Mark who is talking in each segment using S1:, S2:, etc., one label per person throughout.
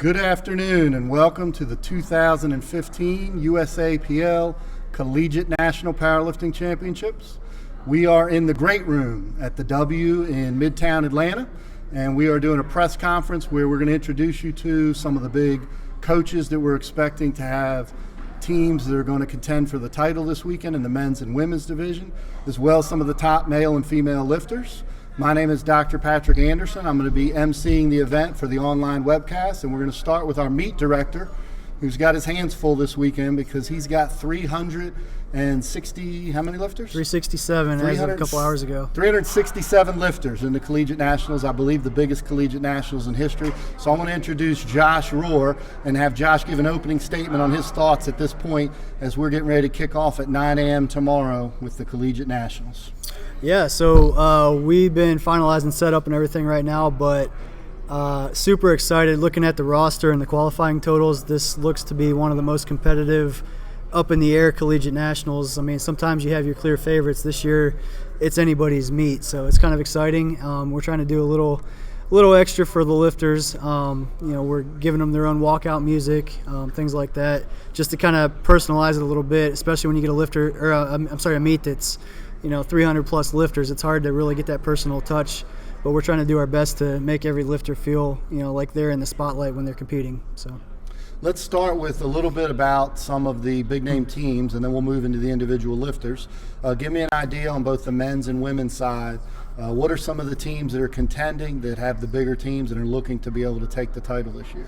S1: Good afternoon and welcome to the 2015 USAPL Collegiate National Powerlifting Championships. We are in the great room at the W in Midtown Atlanta, and we are doing a press conference where we're going to introduce you to some of the big coaches that we're expecting to have teams that are going to contend for the title this weekend in the men's and women's division, as well as some of the top male and female lifters. My name is Dr. Patrick Anderson. I'm going to be emceeing the event for the online webcast, and we're going to start with our meet director, who's got his hands full this weekend because he's got 360, how many lifters?
S2: 367 as of a couple hours ago.
S1: 367 lifters in the Collegiate Nationals, I believe the biggest Collegiate Nationals in history. So I want to introduce Josh Rohr and have Josh give an opening statement on his thoughts at this point as we're getting ready to kick off at 9 a.m. tomorrow with the Collegiate Nationals.
S2: Yeah, so we've been finalizing setup and everything right now, but super excited looking at the roster and the qualifying totals. This looks to be one of the most competitive up-in-the-air collegiate nationals. I mean, sometimes you have your clear favorites. This year, it's anybody's meet, so it's kind of exciting. We're trying to do a little extra for the lifters. We're giving them their own walkout music, things like that, just to kind of personalize it a little bit, especially when you get a meet that's 300 plus lifters. It's hard to really get that personal touch, but we're trying to do our best to make every lifter feel like they're in the spotlight when they're competing. So
S1: let's start with a little bit about some of the big name teams, and then we'll move into the individual lifters. Give me an idea on both the men's and women's side. What are some of the teams that are contending, that have the bigger teams and are looking to be able to take the title this year?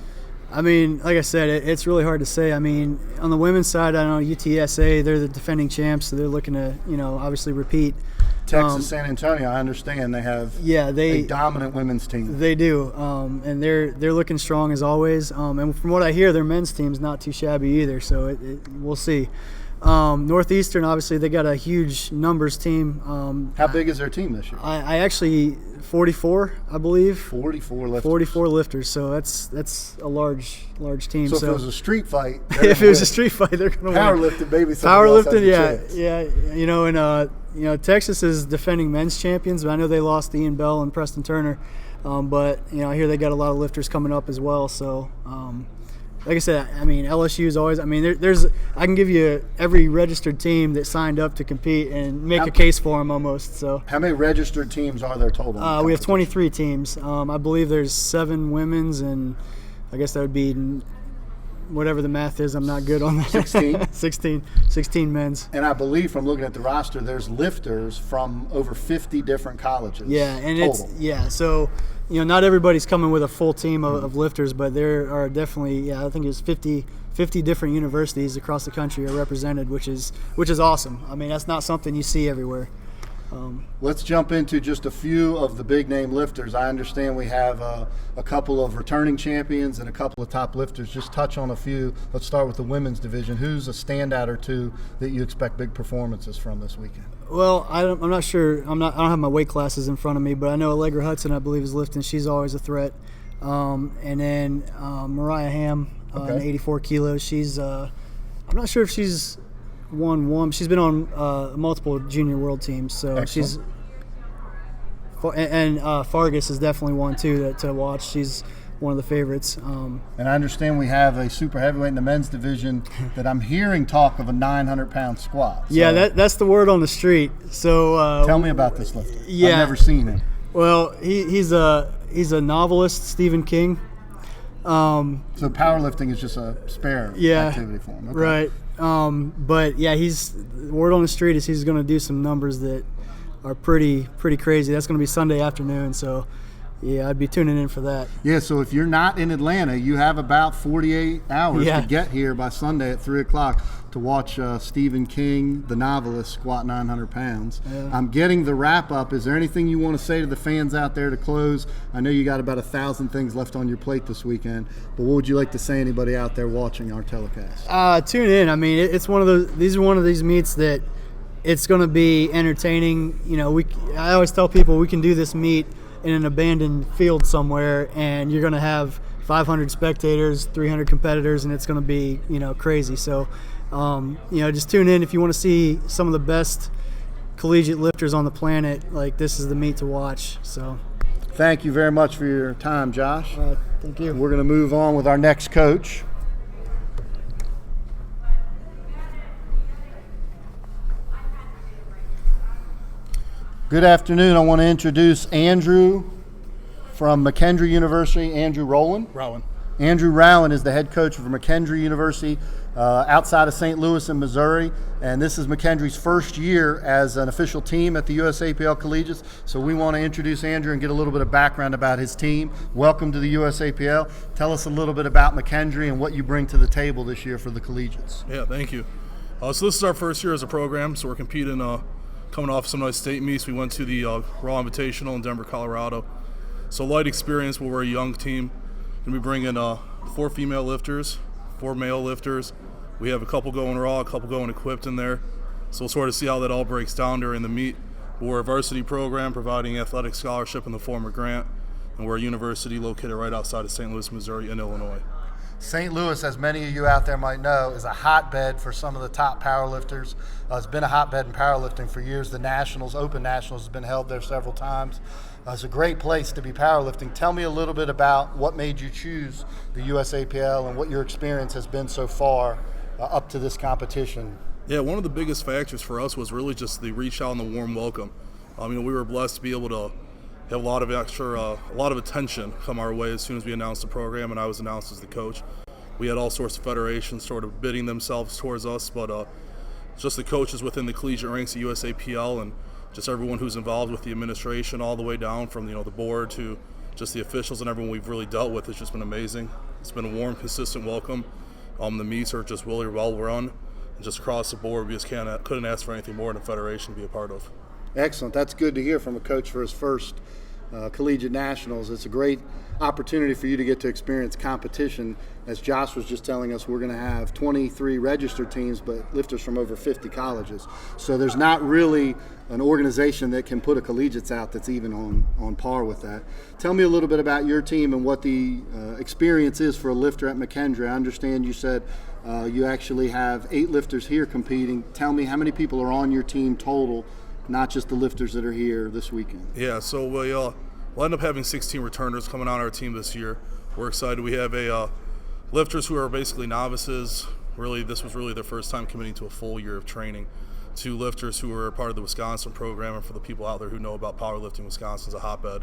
S2: I mean, like I said, it's really hard to say. I mean, on the women's side, I know UTSA, they're the defending champs, so they're looking to, obviously repeat.
S1: Texas, San Antonio, I understand they have a dominant women's team.
S2: They do, and they're looking strong as always. And from what I hear, their men's team's not too shabby either, so we'll see. Northeastern, obviously, they got a huge numbers team.
S1: How big is their team this year?
S2: I actually 44, I believe.
S1: 44 lifters.
S2: 44 lifters. So that's a large team.
S1: So if it was a street fight,
S2: if it was a street fight, they're going to win.
S1: Powerlifting, maybe.
S2: Powerlifting, yeah. Texas is defending men's champions. I know they lost Ian Bell and Preston Turner, but I hear they got a lot of lifters coming up as well. So. Like I said, I mean, LSU is always. I mean, I can give you every registered team that signed up to compete and make a case for them almost. So.
S1: How many registered teams are there total?
S2: We have 23 teams. I believe there's 7 women's, and I guess that would be whatever the math is. I'm not good on that.
S1: 16?
S2: 16 men's.
S1: And I believe from looking at the roster, there's lifters from over 50 different colleges.
S2: Yeah, and
S1: total.
S2: So. Not everybody's coming with a full team of lifters, but there are definitely, I think it's 50 different universities across the country are represented, which is awesome. I mean, that's not something you see everywhere.
S1: Let's jump into just a few of the big name lifters. I understand we have a couple of returning champions and a couple of top lifters. Just touch on a few. Let's start with the women's division. Who's a standout or two that you expect big performances from this weekend?
S2: Well, I'm not sure. I don't have my weight classes in front of me, but I know Allegra Hudson, I believe, is lifting. She's always a threat. And then Mariah Ham, 84 kilos. She's I'm not sure if she's won one. She's been on multiple junior world teams, so excellent. Fargus is definitely one too to watch. She's one of the favorites.
S1: And I understand we have a super heavyweight in the men's division that I'm hearing talk of a 900-pound squat. So
S2: yeah, that's the word on the street. So
S1: tell me about this lifter.
S2: Yeah,
S1: I've never seen him.
S2: Well, he's a novelist, Stephen King.
S1: So powerlifting is just a spare activity for him. Okay.
S2: Right. But yeah, the word on the street is he's going to do some numbers that are pretty crazy. That's going to be Sunday afternoon, so yeah, I'd be tuning in for that.
S1: Yeah, so if you're not in Atlanta, you have about 48 hours to get here by Sunday at 3 o'clock to watch Stephen King, the novelist, squat 900 pounds. Yeah. I'm getting the wrap-up. Is there anything you want to say to the fans out there to close? I know you got about 1,000 things left on your plate this weekend, but what would you like to say to anybody out there watching our telecast?
S2: Tune in. I mean, it's one of those. These are one of these meets that it's going to be entertaining. I always tell people we can do this meet in an abandoned field somewhere, and you're going to have 500 spectators, 300 competitors, and it's going to be crazy. So just tune in if you want to see some of the best collegiate lifters on the planet. Like, this is the meet to watch. So
S1: Thank you very much for your time, Josh.
S2: Thank you.
S1: We're going to move on with our next coach. Good afternoon. I want to introduce Andrew from McKendree University, Andrew
S3: Rowan.
S1: Andrew Rowan is the head coach of McKendree University outside of St. Louis in Missouri, and this is McKendree's first year as an official team at the USAPL Collegiate. So we want to introduce Andrew and get a little bit of background about his team. Welcome to the USAPL. Tell us a little bit about McKendree and what you bring to the table this year for the Collegiates.
S3: Yeah, thank you. So this is our first year as a program, so we're competing, coming off some nice state meets. We went to the Raw Invitational in Denver, Colorado. So light experience, but we're a young team. Going to be bringing 4 female lifters, 4 male lifters. We have a couple going raw, a couple going equipped in there. So we'll sort of see how that all breaks down during the meet. But we're a varsity program providing athletic scholarship in the form of grant, and we're a university located right outside of St. Louis, Missouri in Illinois.
S1: St. Louis, as many of you out there might know, is a hotbed for some of the top powerlifters. It's been a hotbed in powerlifting for years. The Nationals, Open Nationals, has been held there several times. It's a great place to be powerlifting. Tell me a little bit about what made you choose the USAPL and what your experience has been so far up to this competition.
S3: Yeah, one of the biggest factors for us was really just the reach out and the warm welcome. We were blessed to be able to have a lot of attention come our way as soon as we announced the program and I was announced as the coach. We had all sorts of federations sort of bidding themselves towards us, but just the coaches within the collegiate ranks at USAPL and just everyone who's involved with the administration all the way down from the board to just the officials and everyone we've really dealt with has just been amazing. It's been a warm, consistent welcome. The meets are just really well run, and just across the board we just couldn't ask for anything more than a federation to be a part of.
S1: Excellent. That's good to hear from a coach for his first collegiate nationals. It's a great opportunity for you to get to experience competition. As Josh was just telling us, we're going to have 23 registered teams, but lifters from over 50 colleges. So there's not really an organization that can put a collegiates out that's even on par with that. Tell me a little bit about your team and what the experience is for a lifter at McKendree. I understand you said you actually have 8 lifters here competing. Tell me how many people are on your team total, not just the lifters that are here this weekend.
S3: Yeah, so we'll end up having 16 returners coming on our team this year. We're excited. We have lifters who are basically novices. This was really their first time committing to a full year of training. 2 lifters who are part of the Wisconsin program, and for the people out there who know about powerlifting, Wisconsin's a hotbed.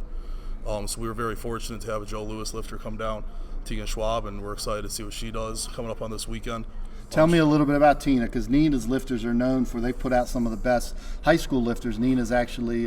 S3: So we were very fortunate to have a Joe Lewis lifter come down, Tegan Schwab, and we're excited to see what she does coming up on this weekend.
S1: Tell me a little bit about Tina, because Nina's lifters are known for, they put out some of the best high school lifters. Nina's actually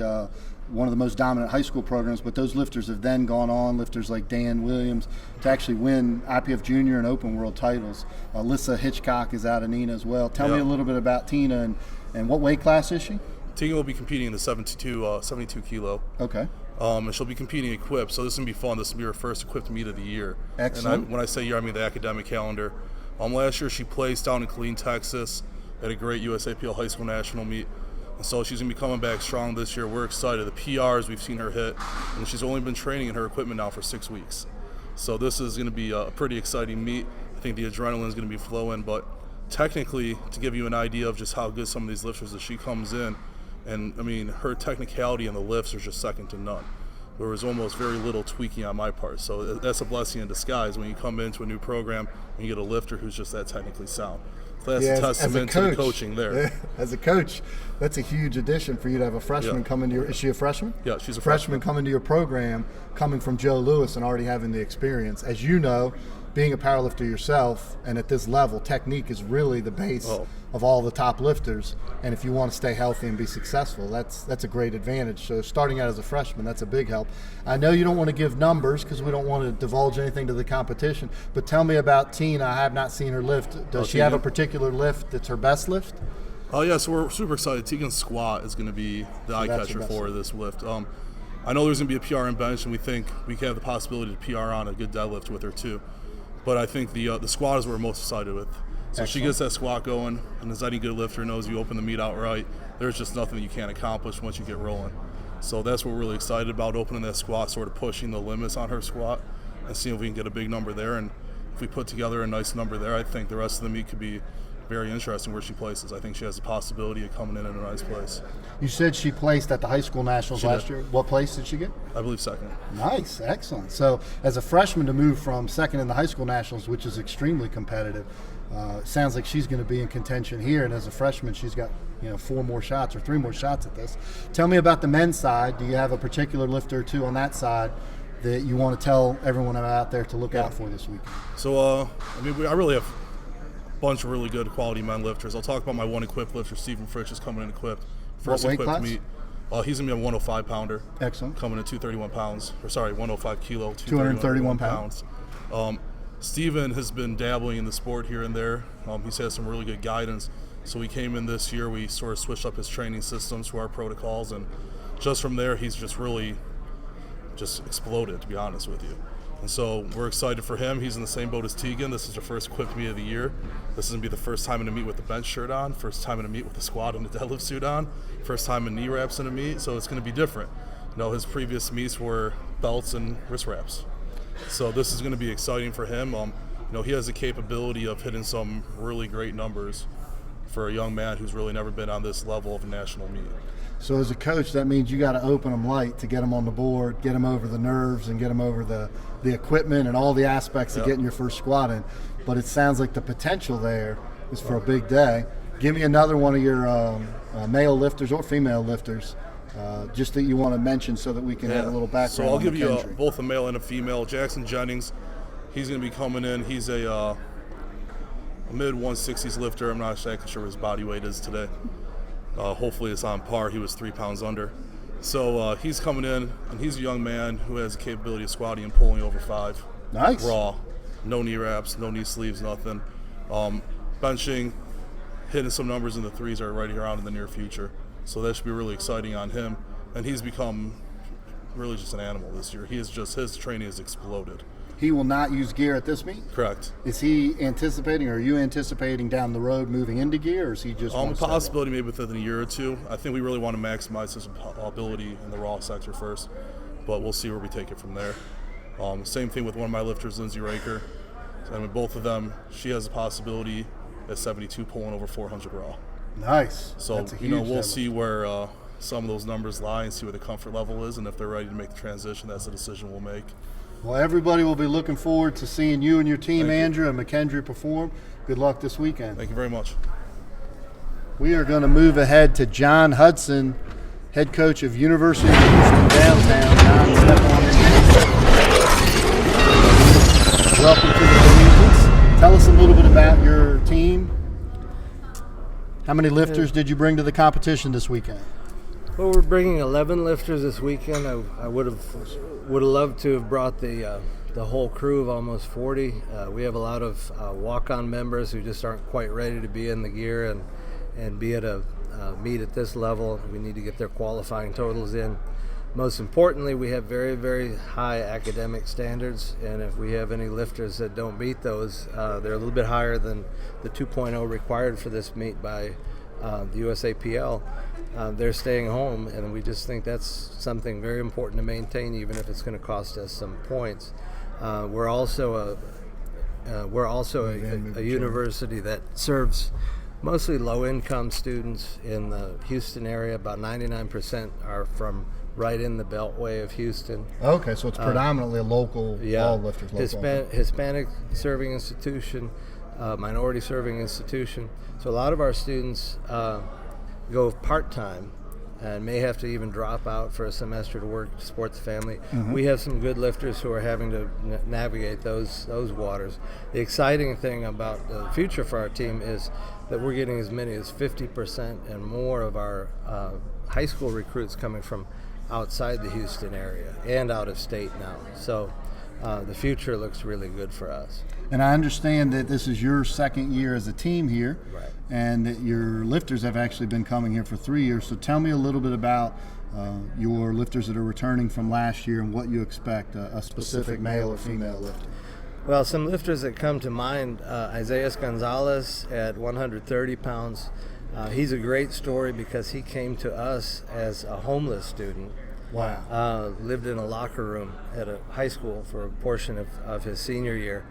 S1: one of the most dominant high school programs, but those lifters have then gone on, lifters like Dan Williams, to actually win IPF Junior and Open World titles. Alyssa Hitchcock is out of Nina as well. Tell me a little bit about Tina and what weight class is she?
S3: Tina will be competing in the 72 kilo.
S1: Okay.
S3: And she'll be competing equipped, so this is going to be fun. This will be her first equipped meet of the year.
S1: Excellent.
S3: And when I say year, I mean the academic calendar. Last year she placed down in Killeen, Texas at a great USAPL high school national meet. And so she's going to be coming back strong this year. We're excited. The PRs we've seen her hit, and she's only been training in her equipment now for 6 weeks. So this is going to be a pretty exciting meet. I think the adrenaline is going to be flowing, but technically, to give you an idea of just how good some of these lifters, as she comes in, and I mean, her technicality in the lifts is just second to none. There was almost very little tweaking on my part. So that's a blessing in disguise when you come into a new program and you get a lifter who's just that technically sound. So that's a testament to the coaching there.
S1: Yeah, as a coach, that's a huge addition for you to have a freshman come into your – is she a freshman?
S3: Yeah, she's a
S1: freshman coming to your program, coming from Joe Lewis and already having the experience. As you know, being a powerlifter yourself and at this level, technique is really the base of all the top lifters. And if you want to stay healthy and be successful, that's a great advantage. So starting out as a freshman, that's a big help. I know you don't want to give numbers because we don't want to divulge anything to the competition, but tell me about Tina. I have not seen her lift. Does she have a particular lift that's her best lift?
S3: Oh, yeah, so we're super excited. Tegan's squat is going to be the eye catcher for this lift. I know there's going to be a PR in bench, and we think we can have the possibility to PR on a good deadlift with her too. But I think the squat is what we're most excited with. So if she gets that squat going, and as any good lifter knows, you open the meet out right, there's just nothing that you can't accomplish once you get rolling. So that's what we're really excited about, opening that squat, sort of pushing the limits on her squat and seeing if we can get a big number there. And if we put together a nice number there, I think the rest of the meet could be very interesting where she places. I think she has the possibility of coming in a nice place.
S1: You said she placed at the high school nationals
S3: She
S1: last
S3: did.
S1: year. What place did she get?
S3: I believe second.
S1: Nice, excellent. So as a freshman to move from second in the high school nationals, which is extremely competitive, sounds like she's going to be in contention here. And as a freshman, she's got 4 more shots or 3 more shots at this. Tell me about the men's side. Do you have a particular lifter or two on that side that you want to tell everyone out there to look out for this weekend?
S3: So I really have a bunch of really good quality men lifters. I'll talk about my one equipped lifter, Stephen Fritsch, is coming in equipped. First
S1: What weight
S3: equipped
S1: class?
S3: meet. He's going to be a 105 pounder.
S1: Excellent.
S3: Coming in 105 kilo,
S1: 231 pounds.
S3: Steven has been dabbling in the sport here and there. He's had some really good guidance. So we came in this year, we sort of switched up his training systems to our protocols, and just from there, he's just really exploded, to be honest with you. And so we're excited for him. He's in the same boat as Tegan. This is our first equipped meet of the year. This is going to be the first time in a meet with the bench shirt on, first time in a meet with the squat and the deadlift suit on, first time in knee wraps in a meet, so it's going to be different. His previous meets were belts and wrist wraps. So this is going to be exciting for him. He has the capability of hitting some really great numbers for a young man who's really never been on this level of a national meet.
S1: So as a coach, that means you got to open them light to get them on the board, get them over the nerves, and get them over the equipment and all the aspects of getting your first squat in. But it sounds like the potential there is for a big day. Give me another one of your male lifters or female lifters, just that you want to mention so that we can have a little background.
S3: So I'll give you
S1: McKendree.
S3: both a male and a female. Jackson Jennings, he's going to be coming in. He's a mid-160s lifter. I'm not exactly sure what his body weight is today. Hopefully it's on par. He was 3 pounds under. So he's coming in, and he's a young man who has the capability of squatting and pulling over 5.
S1: Nice.
S3: Raw. No knee wraps, no knee sleeves, nothing. Benching, hitting some numbers in the 3s are right around in the near future. So that should be really exciting on him. And he's become really just an animal this year. His training has exploded.
S1: He will not use gear at this meet?
S3: Correct.
S1: Is he anticipating, or are you anticipating down the road moving into gear, or is he just
S3: A possibility maybe within a year or two. I think we really want to maximize his ability in the raw sector first, but we'll see where we take it from there. Same thing with one of my lifters, Lindsay Raker. I mean, both of them, she has a possibility at 72 pulling over 400 raw.
S1: Nice.
S3: So
S1: That's a huge
S3: we'll
S1: deadlift.
S3: see where some of those numbers lie and see where the comfort level is, and if they're ready to make the transition, that's a decision we'll make.
S1: Well, everybody will be looking forward to seeing you and your team,
S3: Thank you.
S1: Andrew and McKendree, perform. Good luck this weekend.
S3: Thank you very much.
S1: We are going to move ahead to John Hudson, head coach of University of Houston downtown. John, step on in. Welcome to the Collegiates. Tell us a little bit about your team. How many lifters did you bring to the competition this weekend?
S4: Well, we're bringing 11 lifters this weekend. I would have loved to have brought the whole crew of almost 40. We have a lot of walk-on members who just aren't quite ready to be in the gear and be at a meet at this level. We need to get their qualifying totals in. Most importantly, we have very, very high academic standards, and if we have any lifters that don't meet those, they're a little bit higher than the 2.0 required for this meet by the USAPL. They're staying home, and we just think that's something very important to maintain, even if it's going to cost us some points. We're also a university that serves mostly low-income students in the Houston area. About 99% are from right in the beltway of Houston.
S1: Okay, so it's predominantly a local, all lifters local.
S4: Hispanic serving institution, minority serving institution. So a lot of our students go part-time and may have to even drop out for a semester to work to support the family. We have some good lifters who are having to navigate those waters. The exciting thing about the future for our team is that we're getting as many as 50% and more of our high school recruits coming from outside the Houston area and out of state now. So the future looks really good for us.
S1: And I understand that this is your second year as a team here,
S4: Right.
S1: and that your lifters have actually been coming here for 3 years. So tell me a little bit about your lifters that are returning from last year and what you expect a specific male or female lifter.
S4: Well, some lifters that come to mind, Isaiah Gonzalez at 130 pounds. He's a great story because he came to us as a homeless student.
S1: Wow.
S4: Lived in a locker room at a high school for a portion of his senior year.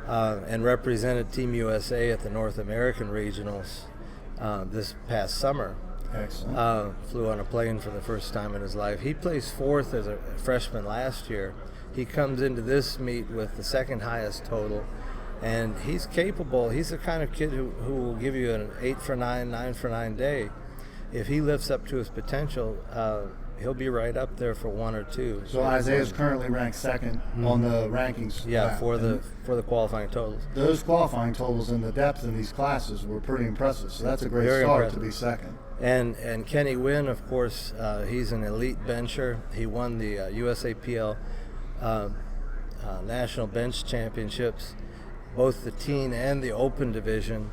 S4: and represented Team USA at the North American Regionals this past summer.
S1: Excellent.
S4: Flew on a plane for the first time in his life. He placed fourth as a freshman last year. He comes into this meet with the second highest total, and he's capable. He's the kind of kid who will give you an 8 for 9, 9 for 9 day. If he lives up to his potential, he'll be right up there for 1 or 2.
S1: So Isaiah's currently ranked second on the rankings.
S4: Yeah, for the qualifying totals.
S1: Those qualifying totals and the depth in these classes were pretty impressive. So that's a great
S4: Very
S1: start
S4: impressive.
S1: to be second.
S4: And Kenny Wynn, of course, he's an elite bencher. He won the USAPL National Bench Championships, both the teen and the open division.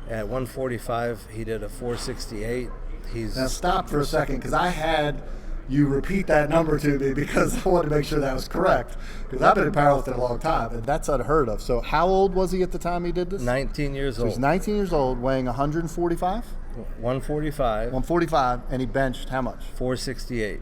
S4: At 145, he did a 468.
S1: Now stop for a second, because I had you repeat that number to me because I wanted to make sure that was correct. Because I've been in powerlifting a long time, and that's unheard of. So how old was he at the time he did this?
S4: 19 years
S1: So
S4: old.
S1: he's 19 years old, weighing 145?
S4: 145,
S1: 145, and he benched how much?
S4: 468.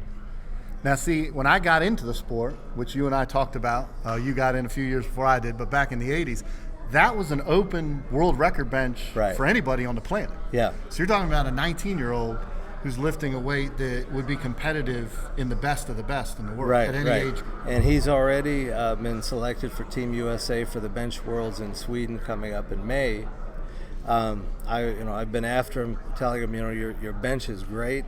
S1: Now, see, when I got into the sport, which you and I talked about, you got in a few years before I did, but back in the 80s, that was an open world record bench
S4: Right.
S1: for anybody on the planet.
S4: Yeah.
S1: So you're talking about a 19-year-old who's lifting a weight that would be competitive in the best of the best in the world
S4: Right,
S1: at any
S4: right.
S1: age group.
S4: And he's already been selected for Team USA for the Bench Worlds in Sweden coming up in May. I've been after him, telling him, your bench is great,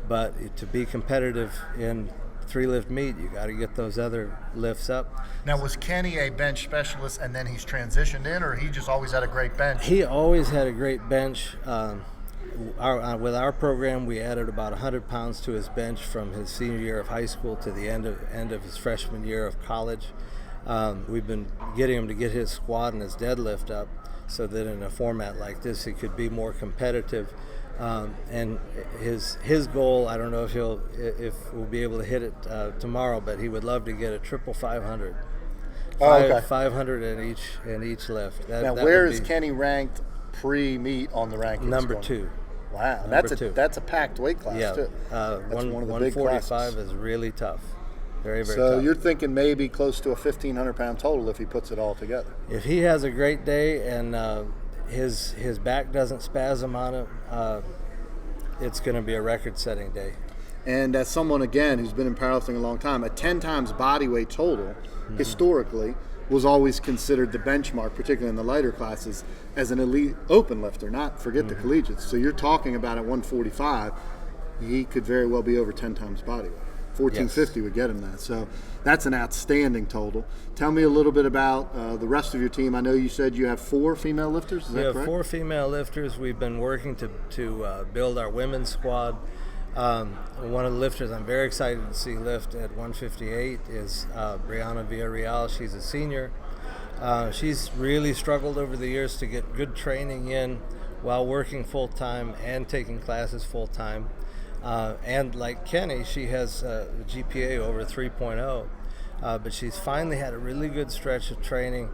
S4: but to be competitive in 3-lift meet, you got to get those other lifts up.
S1: Now, was Kenny a bench specialist and then he's transitioned in, or he just always had a great bench?
S4: He always had a great bench. With our program, we added about 100 pounds to his bench from his senior year of high school to the end of his freshman year of college. We've been getting him to get his squat and his deadlift up so that in a format like this he could be more competitive. And his goal, I don't know if we'll be able to hit it tomorrow, but he would love to get a triple 500.
S1: Okay.
S4: 500 in each lift.
S1: Now, where is Kenny ranked pre-meet on the rankings?
S4: Number
S1: going?
S4: 2.
S1: Wow,
S4: Number 2.
S1: that's a packed weight class
S4: Yeah,
S1: too. That's one of the big
S4: 145
S1: classes.
S4: is really tough. Very, very
S1: So
S4: tough.
S1: you're thinking maybe close to a 1,500-pound total if he puts it all together.
S4: If he has a great day and his back doesn't spasm on him, it's going to be a record-setting day.
S1: And as someone, again, who's been in powerlifting a long time, a 10 times body weight total, historically, was always considered the benchmark, particularly in the lighter classes, as an elite open lifter, not forget the collegiates. So you're talking about at 145, he could very well be over 10 times body weight. 1450 would get him that. So that's an outstanding total. Tell me a little bit about the rest of your team. I know you said you have 4 female lifters. Is
S4: We
S1: that
S4: have
S1: correct?
S4: 4 female lifters. We've been working to build our women's squad. One of the lifters I'm very excited to see lift at 158 is Brianna Villarreal. She's a senior. She's really struggled over the years to get good training in while working full-time and taking classes full-time. And like Kenny, she has a GPA over 3.0, but she's finally had a really good stretch of training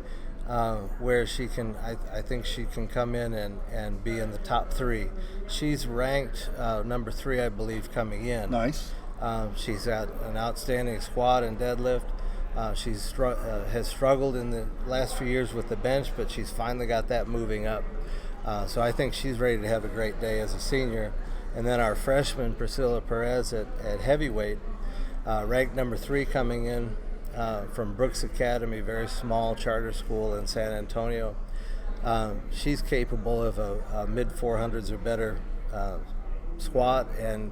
S4: where she can, I think she can come in and be in the top 3. She's ranked number 3, I believe, coming in.
S1: Nice.
S4: She's got an outstanding squat and deadlift. She's has struggled in the last few years with the bench, but she's finally got that moving up. So I think she's ready to have a great day as a senior. And then our freshman, Priscilla Perez, at heavyweight, ranked number 3 coming in from Brooks Academy, very small charter school in San Antonio. She's capable of a mid-400s or better squat, and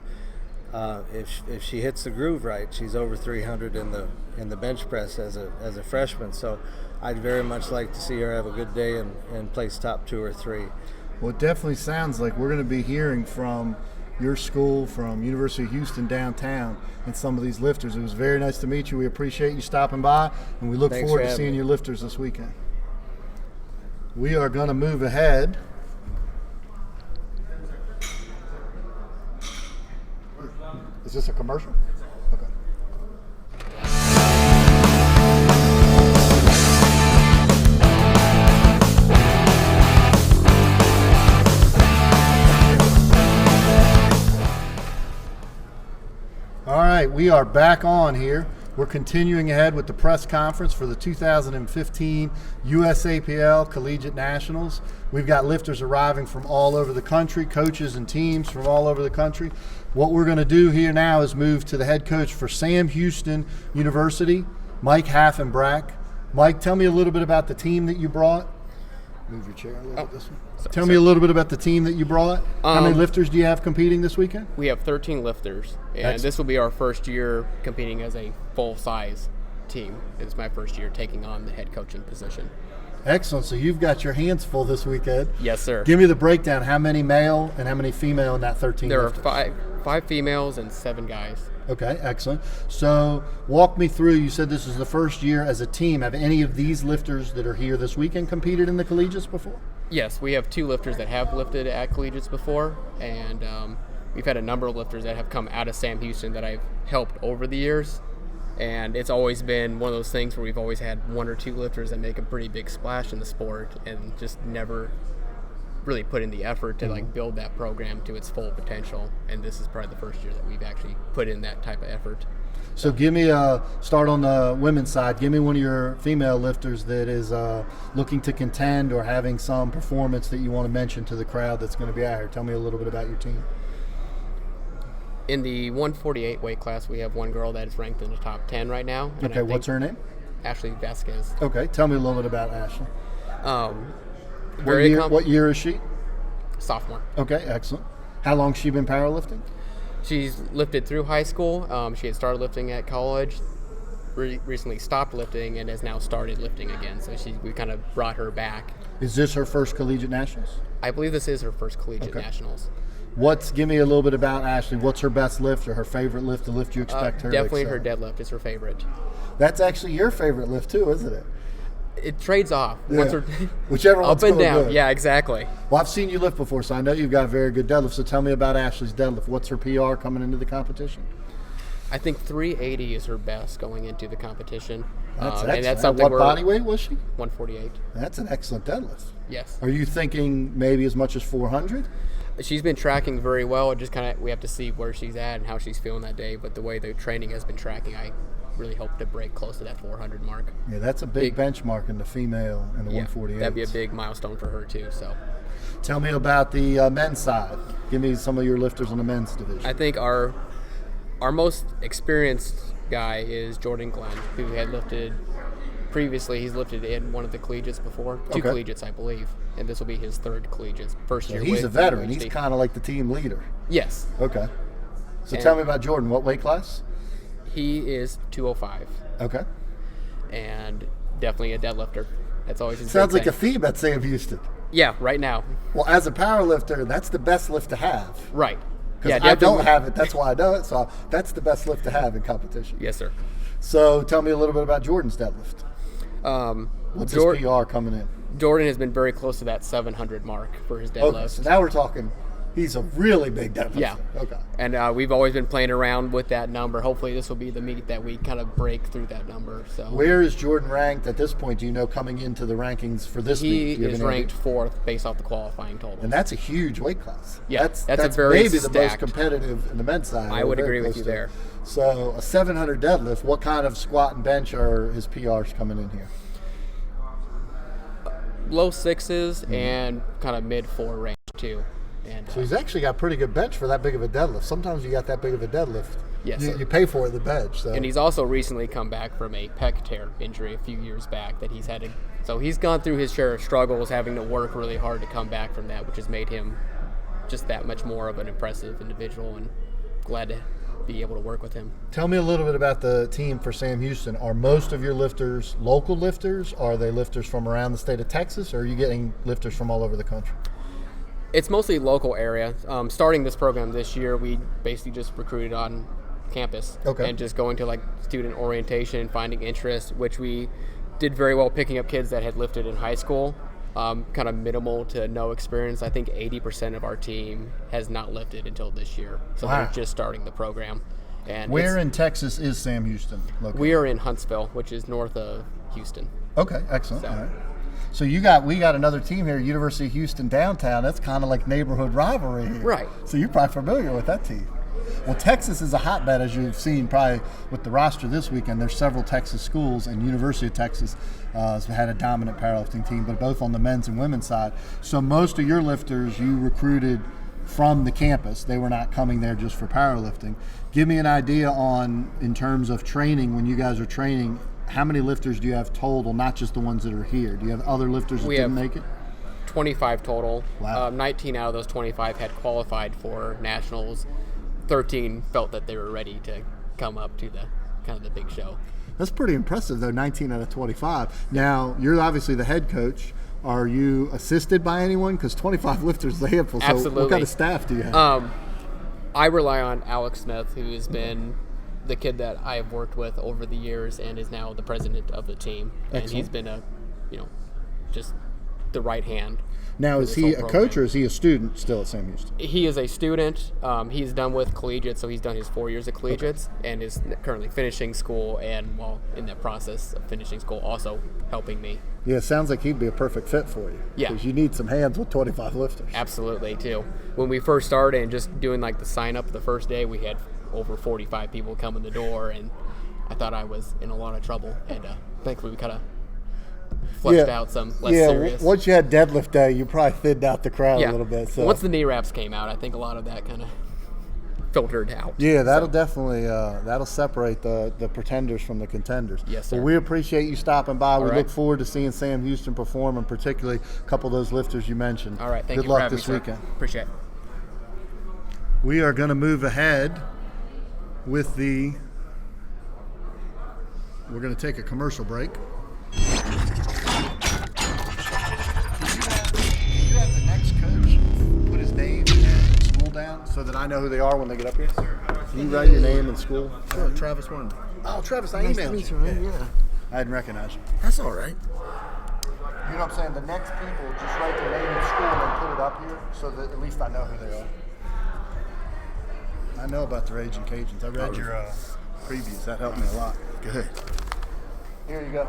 S4: if she hits the groove right, she's over 300 in the bench press as a freshman. So I'd very much like to see her have a good day and place top 2 or 3.
S1: Well, it definitely sounds like we're going to be hearing from your school, from University of Houston downtown, and some of these lifters. It was very nice to meet you. We appreciate you stopping by, and we look
S4: Thanks
S1: forward
S4: for
S1: to
S4: having
S1: seeing
S4: me.
S1: your lifters this weekend. We are going to move ahead. Is this a commercial? Okay. All right, we are back on here We're continuing ahead with the press conference for the 2015 USAPL Collegiate Nationals. We've got lifters arriving from all over the country, coaches and teams from all over the country. What we're going to do here now is move to the head coach for Sam Houston University, Mike Haffenbrack. Mike, tell me a little bit about the team that you brought. Move your chair a little bit this way. Tell me a little bit about the team that you brought. How many lifters do you have competing this weekend?
S5: We have 13 lifters, and
S1: Excellent.
S5: This will be our first year competing as a full-size team. It's my first year taking on the head coaching position.
S1: Excellent. So you've got your hands full this weekend.
S5: Yes, sir.
S1: Give me the breakdown. How many male and how many female in that 13
S5: There
S1: lifters?
S5: are five females and 7 guys.
S1: Okay, excellent. So walk me through, you said this is the first year as a team. Have any of these lifters that are here this weekend competed in the collegiates before?
S5: Yes, we have 2 lifters that have lifted at collegiates before, and we've had a number of lifters that have come out of Sam Houston that I've helped over the years. And it's always been one of those things where we've always had 1 or 2 lifters that make a pretty big splash in the sport and just never really put in the effort to like build that program to its full potential. And this is probably the first year that we've actually put in that type of effort.
S1: So give me a start on the women's side. Give me one of your female lifters that is looking to contend or having some performance that you want to mention to the crowd that's going to be out here. Tell me a little bit about your team.
S5: In the 148 weight class, we have one girl that is ranked in the top 10 right now. And
S1: Okay, what's her name?
S5: Ashley Vasquez.
S1: Okay, tell me a little bit about Ashley. What year is she?
S5: Sophomore.
S1: Okay, excellent. How long has she been powerlifting?
S5: She's lifted through high school. She had started lifting at college, recently stopped lifting, and has now started lifting again. So we kind of brought her back.
S1: Is this her first collegiate nationals?
S5: I believe this is her first collegiate nationals.
S1: Give me a little bit about Ashley. What's her best lift or her favorite lift, the lift you expect her to
S5: Definitely her
S1: excel?
S5: deadlift is her favorite.
S1: That's actually your favorite lift too, isn't it?
S5: It trades off.
S1: Yeah. Whichever
S5: up
S1: one's
S5: and
S1: going
S5: down.
S1: good.
S5: Yeah, exactly.
S1: Well, I've seen you lift before, so I know you've got very good deadlift. So tell me about Ashley's deadlift. What's her PR coming into the competition?
S5: I think 380 is her best going into the competition.
S1: That's excellent.
S5: And that's something
S1: What body weight was she?
S5: 148.
S1: That's an excellent deadlift.
S5: Yes.
S1: Are you thinking maybe as much as 400?
S5: She's been tracking very well. It just we have to see where she's at and how she's feeling that day. But the way the training has been tracking, I really hope to break close to that 400 mark.
S1: Yeah, that's a big benchmark in the female and the 148.
S5: That'd be a big milestone for her too. So,
S1: tell me about the men's side. Give me some of your lifters in the men's division.
S5: I think our most experienced guy is Jordan Glenn, who had lifted previously. He's lifted in one of the collegiates before, 2 collegiates, I believe, and this will be his 3rd collegiate, first year.
S1: He's
S5: with
S1: a veteran.
S5: UHD.
S1: He's kind of like the team leader.
S5: Yes.
S1: Okay. So
S5: And
S1: tell me about Jordan. What weight class?
S5: He is 205.
S1: Okay.
S5: And definitely a deadlifter. That's always his
S1: Sounds
S5: big
S1: like a
S5: thing.
S1: theme at Sam Houston.
S5: Yeah, right now.
S1: Well, as a power lifter, that's the best lift to have.
S5: Right.
S1: Because
S5: Yeah,
S1: I don't
S5: definitely.
S1: have it. That's why I know it. So that's the best lift to have in competition.
S5: Yes, sir.
S1: So tell me a little bit about Jordan's deadlift. What's his PR coming in?
S5: Jordan has been very close to that 700 mark for his deadlift.
S1: Okay, so now we're talking. He's a really big deadlifter.
S5: Yeah.
S1: Okay.
S5: And we've always been playing around with that number. Hopefully this will be the meet that we kind of break through that number. So
S1: Where is Jordan ranked at this point? Do you know coming into the rankings for this
S5: he
S1: meet? Do you have
S5: is
S1: any
S5: ranked
S1: idea?
S5: 4th based off the qualifying total.
S1: And that's a huge weight class.
S5: Yeah,
S1: that's
S5: a very
S1: maybe the most
S5: stacked.
S1: competitive in the men's side.
S5: I
S1: We're
S5: would
S1: very
S5: agree with
S1: close
S5: you
S1: to it.
S5: there.
S1: So a 700 deadlift. What kind of squat and bench are his PRs coming in here?
S5: Low 6s and kind of mid 4 range too. And
S1: So he's actually got pretty good bench for that big of a deadlift. Sometimes you got that big of a deadlift.
S5: Yes,
S1: you,
S5: sir.
S1: you pay for it in the bench. So.
S5: and he's also recently come back from a pec tear injury a few years back that he's had. So he's gone through his share of struggles, having to work really hard to come back from that, which has made him just that much more of an impressive individual. And glad to be able to work with him.
S1: Tell me a little bit about the team for Sam Houston. Are most of your lifters local lifters? Are they lifters from around the state of Texas, or are you getting lifters from all over the country?
S5: It's mostly local area. Starting this program this year, we basically just recruited on campus and just going to like student orientation and finding interest, which we did very well picking up kids that had lifted in high school, kind of minimal to no experience. I think 80% of our team has not lifted until this year, so
S1: Wow.
S5: they're just starting the program. And
S1: Where in Texas is Sam Houston located?
S5: we are in Huntsville, which is north of Houston.
S1: Okay, excellent.
S5: So-
S1: All right. So we got another team here, University of Houston downtown. That's kind of like neighborhood rivalry here.
S5: Right.
S1: So you're probably familiar with that team. Well, Texas is a hotbed, as you've seen probably with the roster this weekend. There's several Texas schools, and University of Texas has had a dominant powerlifting team, but both on the men's and women's side. So most of your lifters you recruited from the campus. They were not coming there just for powerlifting. Give me an idea on, in terms of training, when you guys are training, how many lifters do you have total, not just the ones that are here? Do you have other lifters that didn't make it?
S5: 25 total.
S1: Wow.
S5: 19 out of those 25 had qualified for nationals. 13 felt that they were ready to come up to the kind of the big show.
S1: That's pretty impressive, though, 19 out of 25. Now, you're obviously the head coach. Are you assisted by anyone? Because 25 lifters is a handful. So
S5: Absolutely.
S1: what kind of staff do you have?
S5: I rely on Alex Smith, who has been the kid that I've worked with over the years and is now the president of the team. And
S1: Excellent.
S5: he's been just the right hand.
S1: Now, is he a coach or is he a student still at Sam Houston?
S5: He is a student. He's done with Collegiate, so he's done his 4 years of Collegiate and is currently finishing school, and while in that process of finishing school, also helping me.
S1: Yeah, it sounds like he'd be a perfect fit for you.
S5: Yeah.
S1: Because you need some hands with 25 lifters.
S5: Absolutely, too. When we first started and just doing like the sign up the first day, we had over 45 people come in the door, and I thought I was in a lot of trouble, and thankfully we kind of fleshed out some less serious.
S1: Once you had deadlift day, you probably thinned out the crowd a little bit. So.
S5: Once the knee wraps came out, I think a lot of that kind of filtered out.
S1: Yeah, that'll definitely that'll separate the pretenders from the contenders.
S5: Yes, sir.
S1: Well, we appreciate you stopping by. We
S5: right.
S1: look forward to seeing Sam Houston perform, and particularly a couple of those lifters you mentioned.
S5: All right, thank
S1: Good
S5: you
S1: luck
S5: for having
S1: this
S5: me, sir.
S1: weekend.
S5: Appreciate it.
S1: We are going to move ahead with we're going to take a commercial break. Can you have the next coach put his name and school down so that I know who they are when they get up here? Can you write your name and school?
S6: Sure, Travis Warren.
S1: Oh, Travis, I
S6: Nice to
S1: emailed
S6: meet
S1: you.
S6: you, man. Yeah.
S1: I didn't recognize you.
S6: That's all right.
S1: You know what I'm saying? The next people just write their name and school and then put it up here so that at least I know who they are. I know about the Raging Cajuns. I read your previews. That helped me a lot.
S6: Good.
S1: Here you go.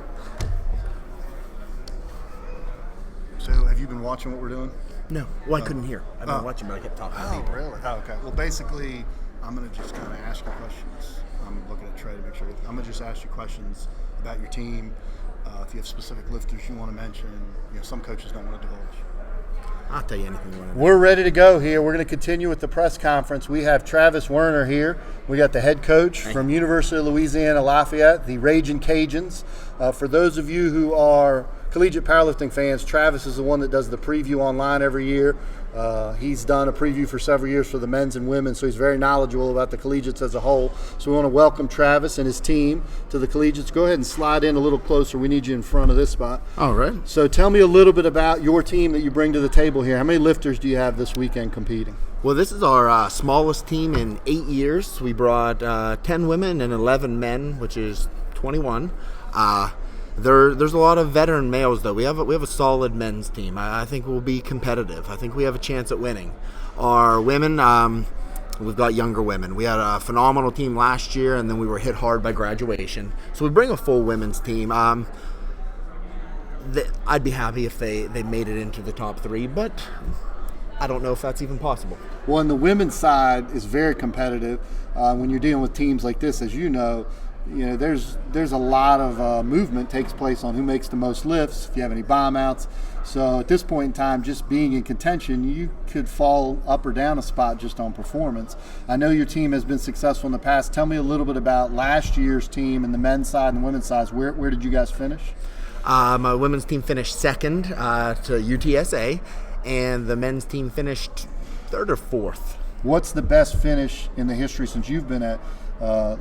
S1: So, have you been watching what we're doing?
S6: No, well, I couldn't hear. I've been watching, but I kept talking to
S1: Oh,
S6: people.
S1: really? Oh, okay. Well, basically, I'm going to just kind of ask you questions. I'm looking at Trey to make sure. I'm going to just ask you questions about your team. If you have specific lifters you want to mention, some coaches don't want to divulge.
S6: I'll tell you anything you want to know.
S1: We're ready to go here. We're going to continue with the press conference. We have Travis Werner here. We got the head coach from University of Louisiana, Lafayette, the Raging Cajuns. For those of you who are collegiate powerlifting fans, Travis is the one that does the preview online every year. He's done a preview for several years for the men's and women, so he's very knowledgeable about the collegiates as a whole. So we want to welcome Travis and his team to the collegiates. Go ahead and slide in a little closer. We need you in front of this spot.
S6: All right.
S1: So tell me a little bit about your team that you bring to the table here. How many lifters do you have this weekend competing?
S6: Well, this is our smallest team in 8 years. We brought 10 women and 11 men, which is 21. There's a lot of veteran males, though. We have a solid men's team. I think we'll be competitive. I think we have a chance at winning. Our women, we've got younger women. We had a phenomenal team last year, and then we were hit hard by graduation. So we bring a full women's team. I'd be happy if they made it into the top 3, but I don't know if that's even possible.
S1: Well, on the women's side is very competitive. When you're dealing with teams like this, as you know, there's a lot of movement takes place on who makes the most lifts, if you have any bomb outs. So at this point in time, just being in contention, you could fall up or down a spot just on performance. I know your team has been successful in the past. Tell me a little bit about last year's team and the men's side and the women's side. Where did you guys finish?
S6: My women's team finished second to UTSA, and the men's team finished third or fourth.
S1: What's the best finish in the history since you've been at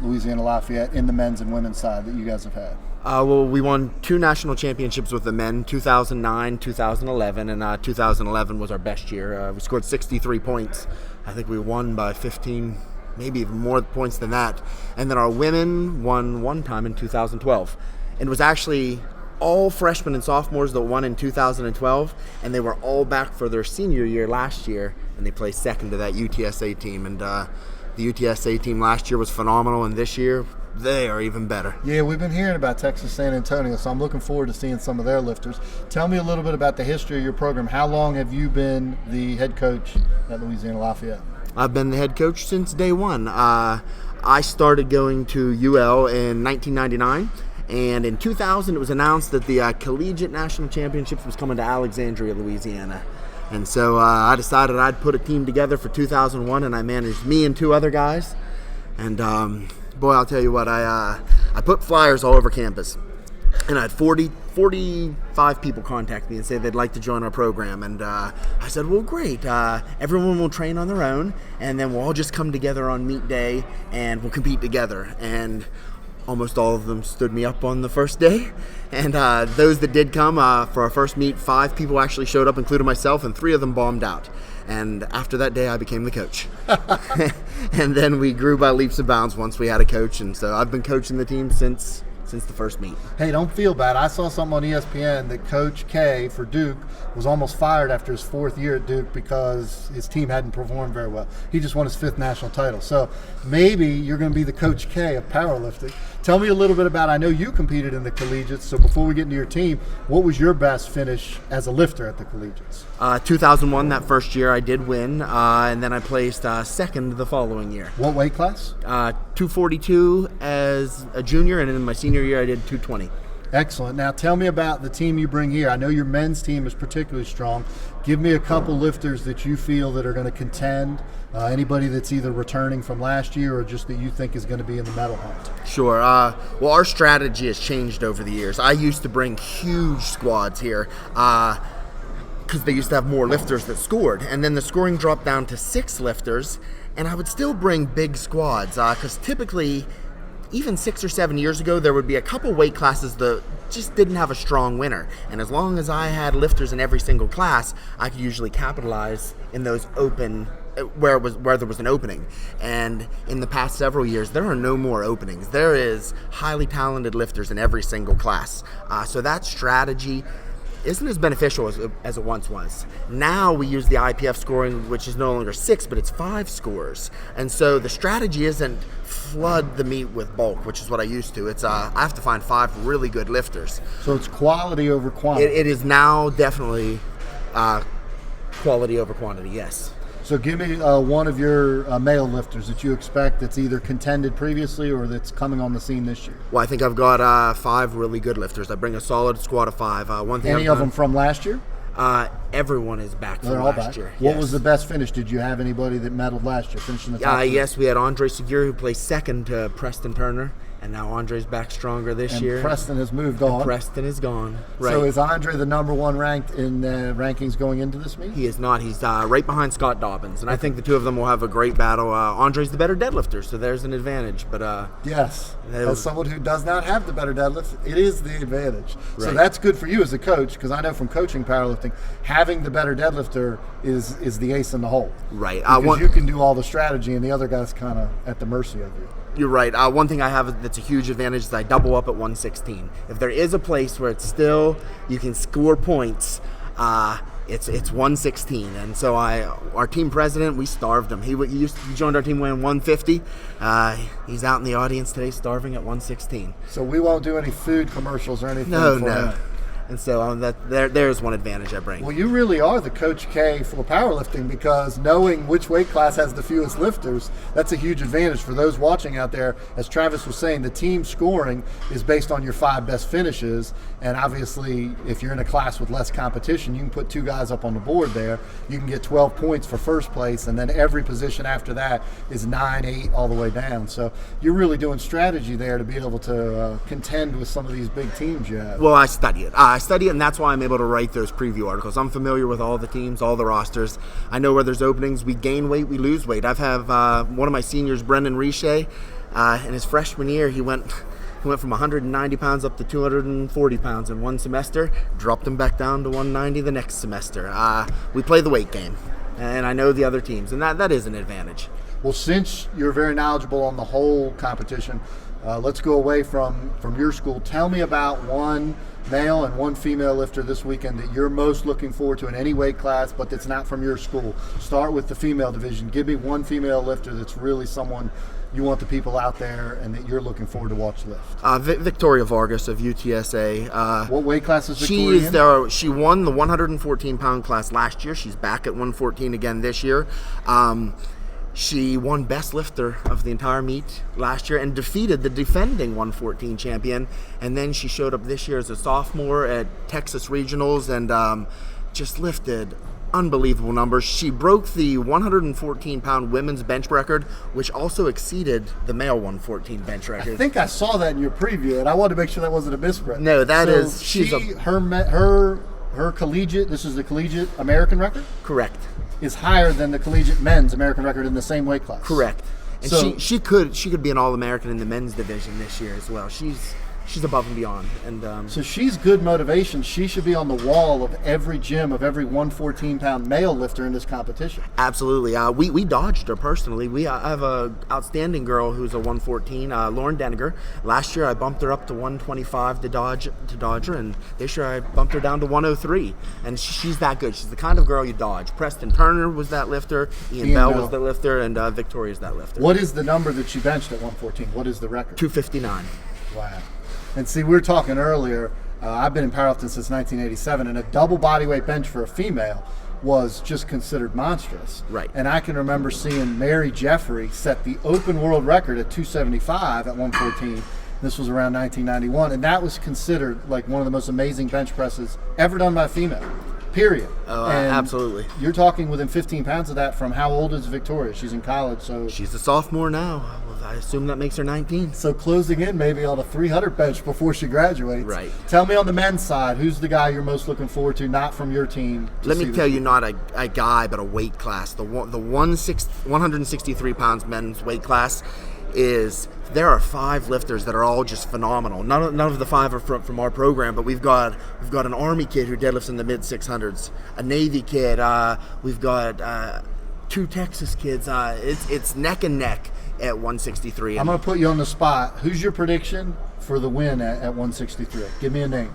S1: Louisiana Lafayette in the men's and women's side that you guys have had?
S6: Well, we won 2 national championships with the men, 2009, 2011, and 2011 was our best year. We scored 63 points. I think we won by 15, maybe even more points than that. And then our women won one time in 2012. And it was actually all freshmen and sophomores that won in 2012, and they were all back for their senior year last year, and they placed second to that UTSA team. And the UTSA team last year was phenomenal, and this year they are even better.
S1: Yeah, we've been hearing about Texas San Antonio, so I'm looking forward to seeing some of their lifters. Tell me a little bit about the history of your program. How long have you been the head coach at Louisiana Lafayette?
S6: I've been the head coach since day one. I started going to UL in 1999, and in 2000 it was announced that the Collegiate National Championships was coming to Alexandria, Louisiana. And so I decided I'd put a team together for 2001, and I managed me and 2 other guys. And boy, I'll tell you what, I put flyers all over campus. And I had 45 people contact me and say they'd like to join our program. And I said, well, great. Everyone will train on their own, and then we'll all just come together on meet day, and we'll compete together. And almost all of them stood me up on the first day. And those that did come for our first meet, 5 people actually showed up, including myself, and 3 of them bombed out. And after that day, I became the coach. And then we grew by leaps and bounds once we had a coach. And so I've been coaching the team since the first meet.
S1: Hey, don't feel bad. I saw something on ESPN that Coach K for Duke was almost fired after his 4th year at Duke because his team hadn't performed very well. He just won his 5th national title. So maybe you're going to be the Coach K of powerlifting. Tell me a little bit about, I know you competed in the collegiates, so before we get into your team, what was your best finish as a lifter at the collegiates?
S6: 2001, that first year I did win, and then I placed second the following year.
S1: What weight class?
S6: 242 as a junior, and in my senior year I did 220.
S1: Excellent. Now tell me about the team you bring here. I know your men's team is particularly strong. Give me a couple lifters that you feel that are going to contend. Anybody that's either returning from last year or just that you think is going to be in the medal hunt.
S6: Sure. Well, our strategy has changed over the years. I used to bring huge squads here because they used to have more lifters that scored. And then the scoring dropped down to 6 lifters, and I would still bring big squads because typically, even 6 or 7 years ago, there would be a couple weight classes that just didn't have a strong winner. And as long as I had lifters in every single class, I could usually capitalize in those open, where there was an opening. And in the past several years, there are no more openings. There is highly talented lifters in every single class. So that strategy isn't as beneficial as it once was. Now we use the IPF scoring, which is no longer 6, but it's 5 scores. And so the strategy isn't flood the meet with bulk, which is what I used to. It's I have to find 5 really good lifters.
S1: So it's quality over quantity.
S6: It is now definitely quality over quantity, yes.
S1: So give me one of your male lifters that you expect that's either contended previously or that's coming on the scene this year.
S6: Well, I think I've got 5 really good lifters. I bring a solid squad of 5. One thing
S1: Any of them from last year?
S6: Everyone is back
S1: They're
S6: from
S1: all
S6: last
S1: back.
S6: year.
S1: What
S6: Yes.
S1: was the best finish? Did you have anybody that medaled last year, finishing the top 2?
S6: Yes, we had Andre Segura, who placed second to Preston Turner, and now Andre's back stronger this
S1: And
S6: year.
S1: Preston has moved on.
S6: Preston is gone. Right.
S1: So is Andre the number 1 ranked in the rankings going into this meet?
S6: He is not. He's right behind Scott Dobbins, and I think the 2 of them will have a great battle. Andre's the better deadlifter, so there's an advantage. But
S1: Yes. As someone who does not have the better deadlift, it is the advantage. So
S6: Right.
S1: that's good for you as a coach, because I know from coaching powerlifting, having the better deadlifter is the ace in the hole.
S6: Right.
S1: Because you can do all the strategy, and the other guy's kind of at the mercy of you.
S6: You're right. One thing I have that's a huge advantage is I double up at 116. If there is a place where it's still you can score points, it's 116. And so our team president, we starved him. He joined our team weighing 150. He's out in the audience today, starving at 116.
S1: So we won't do any food commercials or anything.
S6: No.
S1: him.
S6: And so there's one advantage I bring.
S1: Well, you really are the Coach K for powerlifting, because knowing which weight class has the fewest lifters, that's a huge advantage for those watching out there. As Travis was saying, the team scoring is based on your 5 best finishes, and obviously if you're in a class with less competition, you can put 2 guys up on the board there. You can get 12 points for first place, and then every position after that is 9, 8, all the way down. So you're really doing strategy there to be able to contend with some of these big teams you have.
S6: Well, I study it. And that's why I'm able to write those preview articles. I'm familiar with all the teams, all the rosters. I know where there's openings. We gain weight, we lose weight. I've had one of my seniors, Brendan Riche, in his freshman year, he went from 190 pounds up to 240 pounds in one semester, dropped him back down to 190 the next semester. We play the weight game, and I know the other teams, and that is an advantage.
S1: Well, since you're very knowledgeable on the whole competition, let's go away from your school. Tell me about one male and one female lifter this weekend that you're most looking forward to in any weight class, but that's not from your school. Start with the female division. Give me one female lifter that's really someone you want the people out there and that you're looking forward to watch lift.
S6: Victoria Vargas of UTSA.
S1: What weight class is Victoria in?
S6: She won the 114-pound class last year. She's back at 114 again this year. She won best lifter of the entire meet last year and defeated the defending 114 champion. And then she showed up this year as a sophomore at Texas Regionals and just lifted unbelievable numbers. She broke the 114-pound women's bench record, which also exceeded the male 114 bench record.
S1: I think I saw that in your preview, and I wanted to make sure that wasn't a misprint.
S6: No, that
S1: so
S6: is.
S1: Her collegiate. This is the collegiate American record.
S6: Correct.
S1: Is higher than the collegiate men's American record in the same weight class.
S6: Correct. And
S1: so,
S6: she could be an All-American in the men's division this year as well. She's above and beyond. And
S1: so she's good motivation. She should be on the wall of every gym of every 114-pound male lifter in this competition.
S6: Absolutely. We dodged her personally. I have a outstanding girl who's a 114, Lauren Deniger. Last year I bumped her up to 125 to dodge her, and this year I bumped her down to 103. And she's that good. She's the kind of girl you dodge. Preston Turner was that lifter. Ian Bell was the lifter, and Victoria's that lifter.
S1: What is the number that she benched at 114? What is the record?
S6: 259.
S1: Wow. And see, we were talking earlier, I've been in powerlifting since 1987, and a double bodyweight bench for a female was just considered monstrous.
S6: Right.
S1: And I can remember seeing Mary Jeffrey set the open world record at 275 at 114. This was around 1991, and that was considered like one of the most amazing bench presses ever done by a female, period.
S6: Oh,
S1: and
S6: absolutely.
S1: You're talking within 15 pounds of that from how old is Victoria? She's in college, so...
S6: She's a sophomore now. I assume that makes her 19.
S1: So closing in maybe on a 300 bench before she graduates.
S6: Right.
S1: Tell me on the men's side, who's the guy you're most looking forward to, not from your team?
S6: Let me tell you, not a guy, but a weight class. The 163 pounds men's weight class there are 5 lifters that are all just phenomenal. None of the 5 are from our program, but we've got an Army kid who deadlifts in the mid 600s, a Navy kid. We've got 2 Texas kids. It's neck and neck at 163.
S1: I'm going to put you on the spot. Who's your prediction for the win at 163? Give me a name.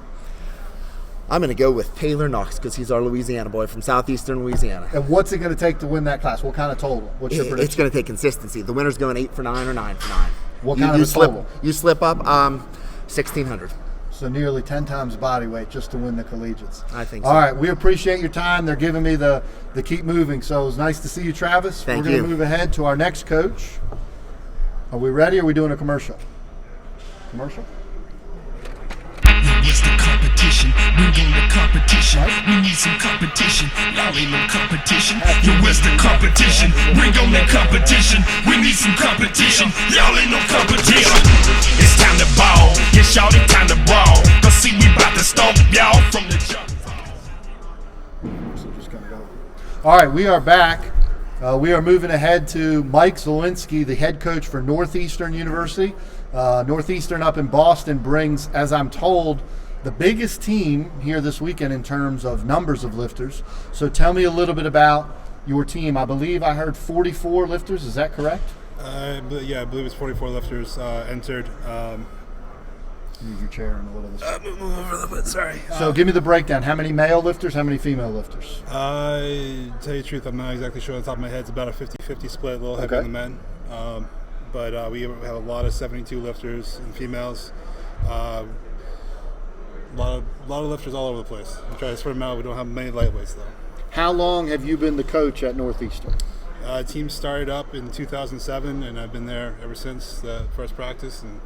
S6: I'm going to go with Taylor Knox because he's our Louisiana boy from southeastern Louisiana.
S1: And what's it going to take to win that class? What kind of total? What's your prediction?
S6: It's going to take consistency. The winner's going 8 for 9 or 9 for 9.
S1: What kind of a total?
S6: You slip up 1,600.
S1: So nearly 10 times body weight just to win the collegiates.
S6: I think so.
S1: All right, we appreciate your time. They're giving me the keep moving. So it was nice to see you, Travis.
S6: Thank
S1: We're
S6: you.
S1: going to move ahead to our next coach. Are we ready? Or are we doing a commercial? Commercial?
S7: What's the competition? Bring on the competition. We need some competition. Y'all ain't no competition. Yo, where's the competition? Bring on the competition. We need some competition. Y'all ain't no competition. It's time to ball. Yes, y'all, it's time to brawl. Cause see, we about to stomp y'all from the jump.
S1: So just gonna go. All right, we are back. We are moving ahead to Mike Zielinski, the head coach for Northeastern University. Northeastern up in Boston brings, as I'm told, the biggest team here this weekend in terms of numbers of lifters. So tell me a little bit about your team. I believe I heard 44 lifters. Is that correct?
S8: Yeah, I believe it's 44 lifters entered.
S1: Move your chair in a little bit.
S8: Move over a little bit, sorry.
S1: So give me the breakdown. How many male lifters? How many female lifters?
S8: Tell you the truth, I'm not exactly sure on the top of my head. It's about a 50-50 split, a little heavier
S1: Okay.
S8: on the men. But we have a lot of 72 lifters and females. A lot of lifters all over the place. We try to spread them out. We don't have many lightweights though.
S1: How long have you been the coach at Northeastern?
S8: Team started up in 2007, and I've been there ever since the first practice. And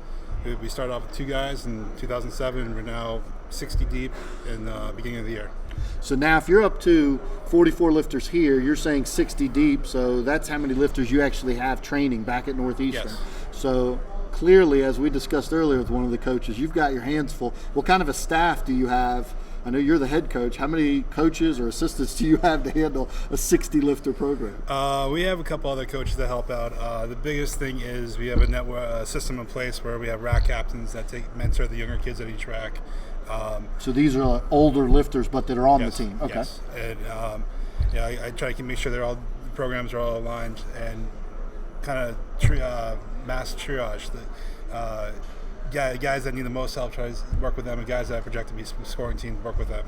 S8: we started off with 2 guys in 2007, and we're now 60 deep in the beginning of the year.
S1: So now if you're up to 44 lifters here, you're saying 60 deep, so that's how many lifters you actually have training back at Northeastern.
S8: Yes.
S1: So clearly, as we discussed earlier with one of the coaches, you've got your hands full. What kind of a staff do you have? I know you're the head coach. How many coaches or assistants do you have to handle a 60 lifter program?
S8: We have a couple other coaches that help out. The biggest thing is we have a system in place where we have rack captains that mentor the younger kids at each rack.
S1: So these are older lifters, but that are on the team. Okay.
S8: Yes. And I try to make sure the programs are all aligned and kind of mass triage. Guys that need the most help, try to work with them, and guys that I project to be scoring teams, work with them.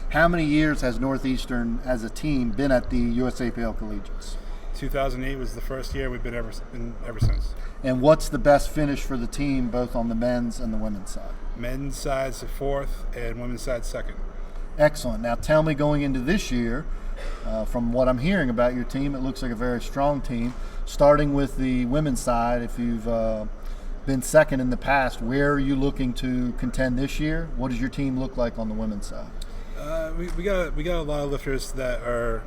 S1: How many years has Northeastern as a team been at the USAPL Collegiates?
S8: 2008 was the first year. We've been ever since.
S1: And what's the best finish for the team, both on the men's and the women's side?
S8: Men's side's 4th, and women's side's 2nd.
S1: Excellent. Now tell me, going into this year, From what I'm hearing about your team, it looks like a very strong team. Starting with the women's side, if you've been second in the past, where are you looking to contend this year? What does your team look like on the women's side?
S8: We got a lot of lifters that are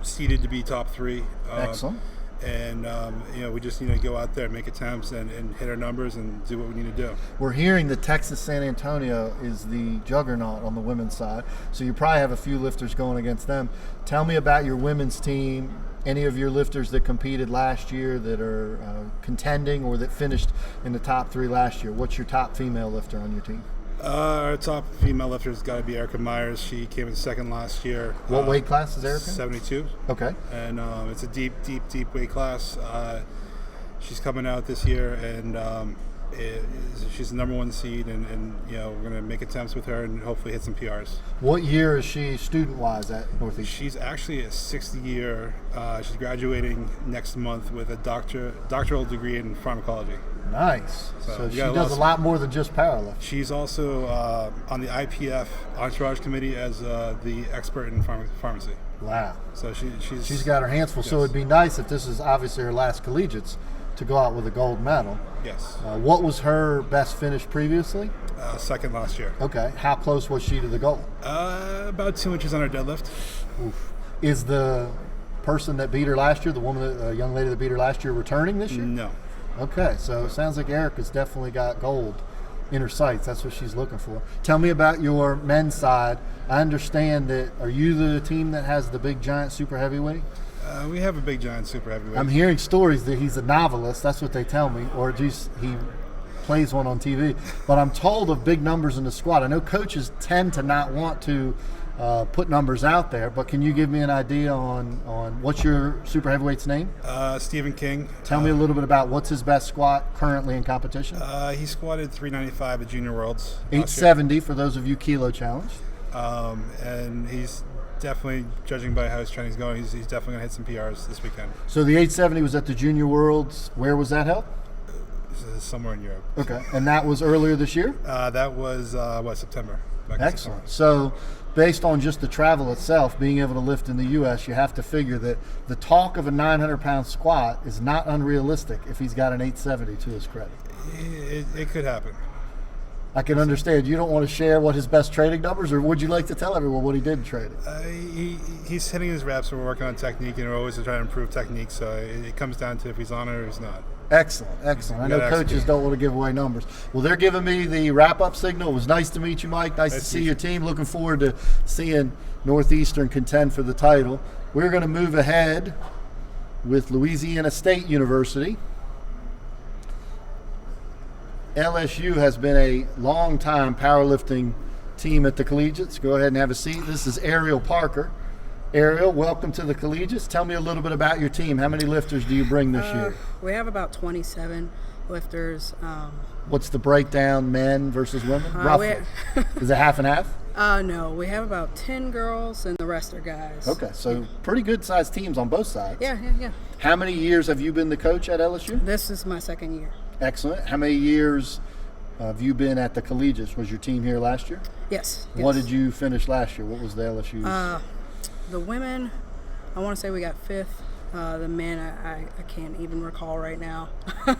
S8: seeded to be top 3.
S1: Excellent.
S8: And we just need to go out there and make attempts and hit our numbers and do what we need to do.
S1: We're hearing that Texas San Antonio is the juggernaut on the women's side, so you probably have a few lifters going against them. Tell me about your women's team. Any of your lifters that competed last year that are contending or that finished in the top 3 last year? What's your top female lifter on your team?
S8: Our top female lifter has got to be Erica Myers. She came in second last year.
S1: What weight class is Erica?
S8: 72.
S1: Okay.
S8: And it's a deep weight class. She's coming out this year, and she's the number 1 seed, and we're going to make attempts with her and hopefully hit some PRs.
S1: What year is she student-wise at Northeastern?
S8: She's actually a 6th year. She's graduating next month with a doctoral degree in pharmacology.
S1: Nice. So she
S8: got
S1: does a lot more than just powerlifting.
S8: She's also on the IPF Entourage Committee as the expert in pharmacy.
S1: Wow.
S8: So she's
S1: got her hands full.
S8: Yes.
S1: So it'd be nice if this is obviously her last collegiates to go out with a gold medal.
S8: Yes.
S1: What was her best finish previously?
S8: Second last year.
S1: Okay. How close was she to the goal?
S8: About 2 inches on her deadlift.
S1: Oof. Is the person that beat her last year, the young lady that beat her last year, returning this year?
S8: No.
S1: Okay, so it sounds like Erica's definitely got gold in her sights. That's what she's looking for. Tell me about your men's side. I understand that, are you the team that has the big giant super heavyweight?
S8: We have a big giant super heavyweight.
S1: I'm hearing stories that he's a novelist. That's what they tell me, or just he plays one on TV. But I'm told of big numbers in the squad. I know coaches tend to not want to put numbers out there, but can you give me an idea on what's your super heavyweight's name?
S8: Stephen King.
S1: Tell me a little bit about what's his best squat currently in competition.
S8: He squatted 395 at Junior Worlds.
S1: 870 for those of you kilo challenged.
S8: And he's definitely, judging by how his training's going, he's definitely going to hit some PRs this weekend.
S1: So the 870 was at the Junior Worlds. Where was that held?
S8: Somewhere in Europe.
S1: Okay. And that was earlier this year?
S8: That was, September.
S1: Excellent. So based on just the travel itself, being able to lift in the U.S., you have to figure that the talk of a 900-pound squat is not unrealistic if he's got an 870 to his credit.
S8: It could happen.
S1: I can understand. You don't want to share what his best training numbers, or would you like to tell everyone what he did in training?
S8: He's hitting his reps, and we're working on technique, and we're always trying to improve technique, so it comes down to if he's on it or he's not.
S1: Excellent. I know coaches don't want to give away numbers. Well, they're giving me the wrap-up signal. It was nice to meet you, Mike. Nice to see your team. Looking forward to seeing Northeastern contend for the title. We're going to move ahead with Louisiana State University. LSU has been a long-time powerlifting team at the Collegiates. Go ahead and have a seat. This is Ariel Parker. Ariel, welcome to the Collegiates. Tell me a little bit about your team. How many lifters do you bring this year?
S9: We have about 27 lifters.
S1: What's the breakdown, men versus women? Roughly. Is it half and half?
S9: No, we have about 10 girls and the rest are guys.
S1: Okay, so pretty good-sized teams on both sides.
S9: Yeah.
S1: How many years have you been the coach at LSU?
S9: This is my second year.
S1: Excellent. How many years have you been at the Collegiates? Was your team here last year?
S9: Yes.
S1: What did you finish last year? What was the LSU's?
S9: The women, I want to say we got 5th. The men, I can't even recall right now.